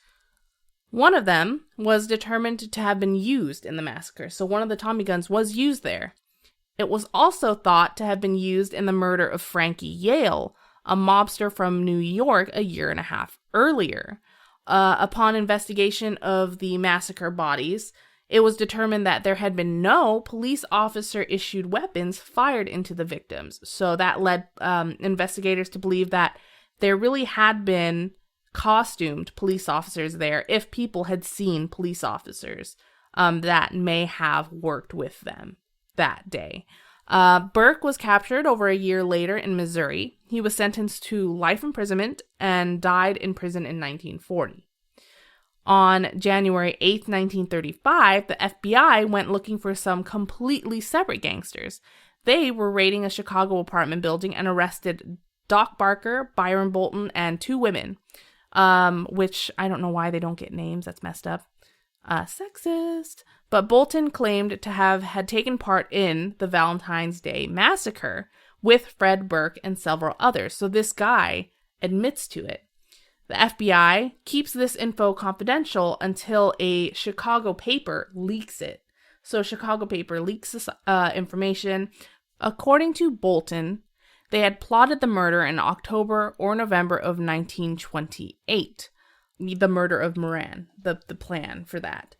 One of them was determined to have been used in the massacre, so one of the Tommy guns was used there. It was also thought to have been used in the murder of Frankie Yale, a mobster from New York a year and a half earlier. Upon investigation of the massacre bodies, it was determined that there had been no police officer-issued weapons fired into the victims. So that led investigators to believe that there really had been costumed police officers there if people had seen police officers that may have worked with them that day. Burke was captured over a year later in Missouri. He was sentenced to life imprisonment and died in prison in 1940. On January 8th, 1935, the FBI went looking for some completely separate gangsters. They were raiding a Chicago apartment building and arrested Doc Barker, Byron Bolton, and 2 women, which I don't know why they don't get names. That's messed up. Sexist. But Bolton claimed to have had taken part in the Valentine's Day massacre with Fred Burke and several others. So this guy admits to it. The FBI keeps this info confidential until a Chicago paper leaks it. So Chicago paper leaks this information. According to Bolton, they had plotted the murder in October or November of 1928. The murder of Moran, the plan for that.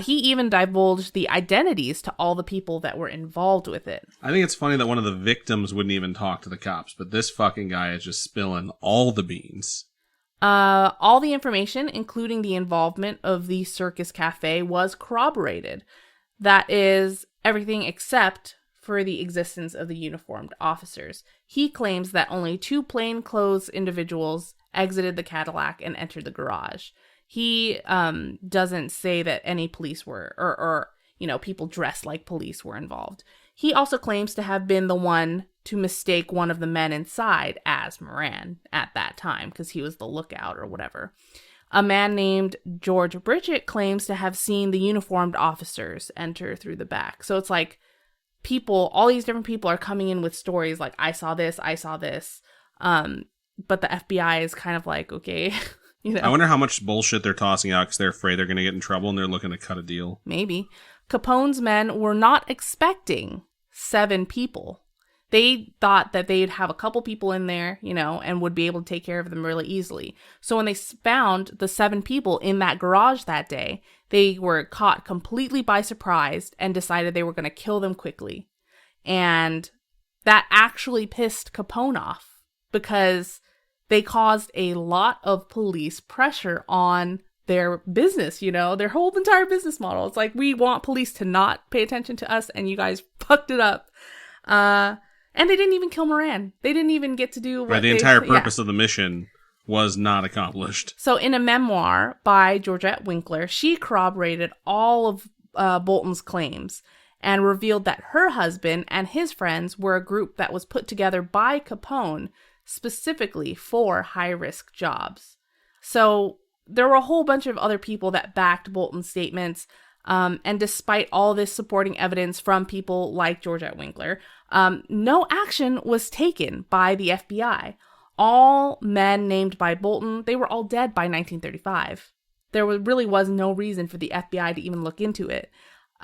He even divulged the identities to all the people that were involved with it. I think it's funny that one of the victims wouldn't even talk to the cops, but this fucking guy is just spilling all the beans. All the information, including the involvement of the Circus Cafe, was corroborated. That is, everything except for the existence of the uniformed officers. He claims that only 2 plainclothes individuals exited the Cadillac and entered the garage. He doesn't say that any police were, or people dressed like police were involved. He also claims to have been the one to mistake one of the men inside as Moran at that time, because he was the lookout or whatever. A man named George Bridget claims to have seen the uniformed officers enter through the back. So it's like all these different people are coming in with stories like, I saw this. But the FBI is kind of like, okay, I wonder how much bullshit they're tossing out because they're afraid they're going to get in trouble and they're looking to cut a deal. Maybe. Capone's men were not expecting 7 people. They thought that they'd have a couple people in there, and would be able to take care of them really easily. So when they found the 7 people in that garage that day, they were caught completely by surprise and decided they were going to kill them quickly. And that actually pissed Capone off because they caused a lot of police pressure on their business, their whole entire business model. It's like, we want police to not pay attention to us, and you guys fucked it up. And they didn't even kill Moran. They didn't even get to do what the entire purpose of the mission was not accomplished. So in a memoir by Georgette Winkler, she corroborated all of Bolton's claims and revealed that her husband and his friends were a group that was put together by Capone specifically for high-risk jobs. So there were a whole bunch of other people that backed Bolton's statements, and despite all this supporting evidence from people like Georgette Winkler, no action was taken by the FBI. All men named by Bolton, they were all dead by 1935. There really was no reason for the FBI to even look into it.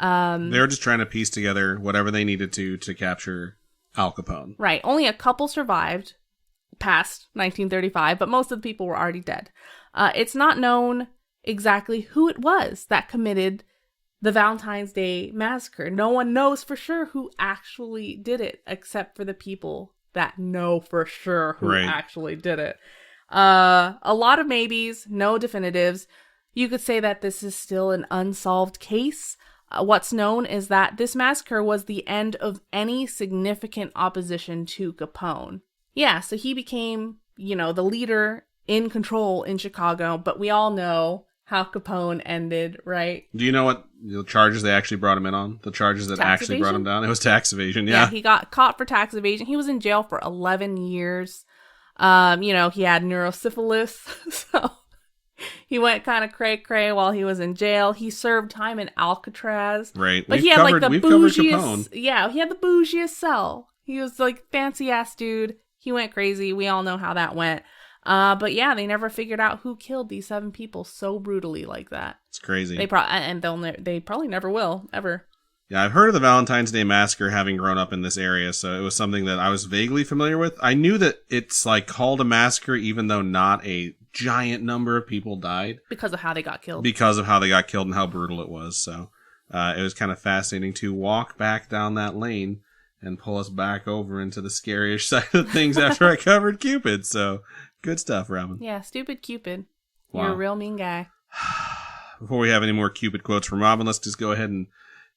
They were just trying to piece together whatever they needed to capture Al Capone. Right. Only a couple survived past 1935, but most of the people were already dead. It's not known exactly who it was that committed the Valentine's Day massacre. No one knows for sure who actually did it, except for the people that know for sure who Right. actually did it. A lot of maybes, no definitives. You could say that this is still an unsolved case. What's known is that this massacre was the end of any significant opposition to Capone. Yeah, so he became, the leader in control in Chicago, but we all know how Capone ended, right? Do you know what the charges they actually brought him in on? The charges that Tax actually brought him evasion? down? It was tax evasion, Yeah, yeah. he got caught for tax evasion. He was in jail for 11 years. He had neurosyphilis, so he went kind of cray-cray while he was in jail. He served time in Alcatraz. Right. But we've he had covered bougiest, Capone. yeah, he had the bougiest cell. He was fancy-ass dude. He went crazy. We all know how that went. But yeah, they never figured out who killed these 7 people so brutally like that. It's crazy. They probably never will, ever. Yeah, I've heard of the Valentine's Day Massacre having grown up in this area, so it was something that I was vaguely familiar with. I knew that it's called a massacre even though not a giant number of people died. Because of how they got killed. Because of how they got killed and how brutal it was. So it was kind of fascinating to walk back down that lane and pull us back over into the Scaryish side of things after I covered Cupid. So good stuff, Robin. Yeah, stupid Cupid. Wow. You're a real mean guy. Before we have any more Cupid quotes from Robin, let's just go ahead and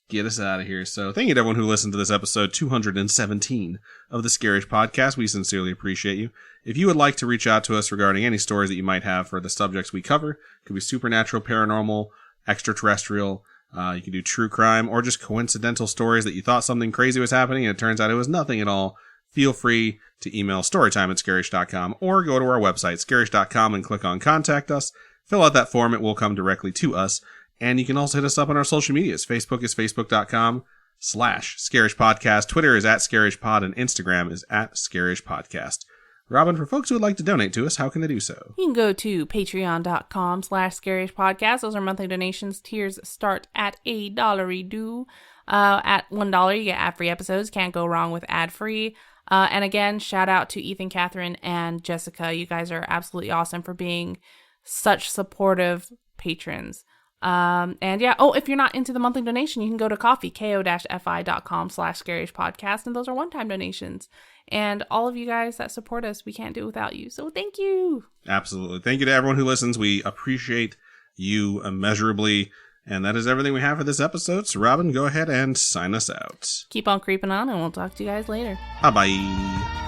get us out of here. So thank you to everyone who listened to this episode 217 of the Scaryish Podcast. We sincerely appreciate you. If you would like to reach out to us regarding any stories that you might have for the subjects we cover, it could be supernatural, paranormal, extraterrestrial, you can do true crime, or just coincidental stories that you thought something crazy was happening and it turns out it was nothing at all, feel free to email storytime@scaryish.com or go to our website, scaryish.com, and click on Contact Us. Fill out that form. It will come directly to us. And you can also hit us up on our social medias. Facebook is facebook.com/ScarishPodcast. Twitter is @ScarishPod, and Instagram is @ScarishPodcast. Robin, for folks who would like to donate to us, how can they do so? You can go to patreon.com/ScarishPodcast. Those are monthly donations. Tiers start at $1 at $1, you get ad-free episodes. Can't go wrong with ad-free. And again, shout out to Ethan, Catherine, and Jessica. You guys are absolutely awesome for being such supportive patrons. And yeah, if you're not into the monthly donation, you can go to coffee, ko-fi.com/ScarishPodcast, and those are one-time donations. And all of you guys that support us, we can't do it without you. So thank you. Absolutely. Thank you to everyone who listens. We appreciate you immeasurably. And that is everything we have for this episode. So Robin, go ahead and sign us out. Keep on creeping on, and we'll talk to you guys later. Bye-bye.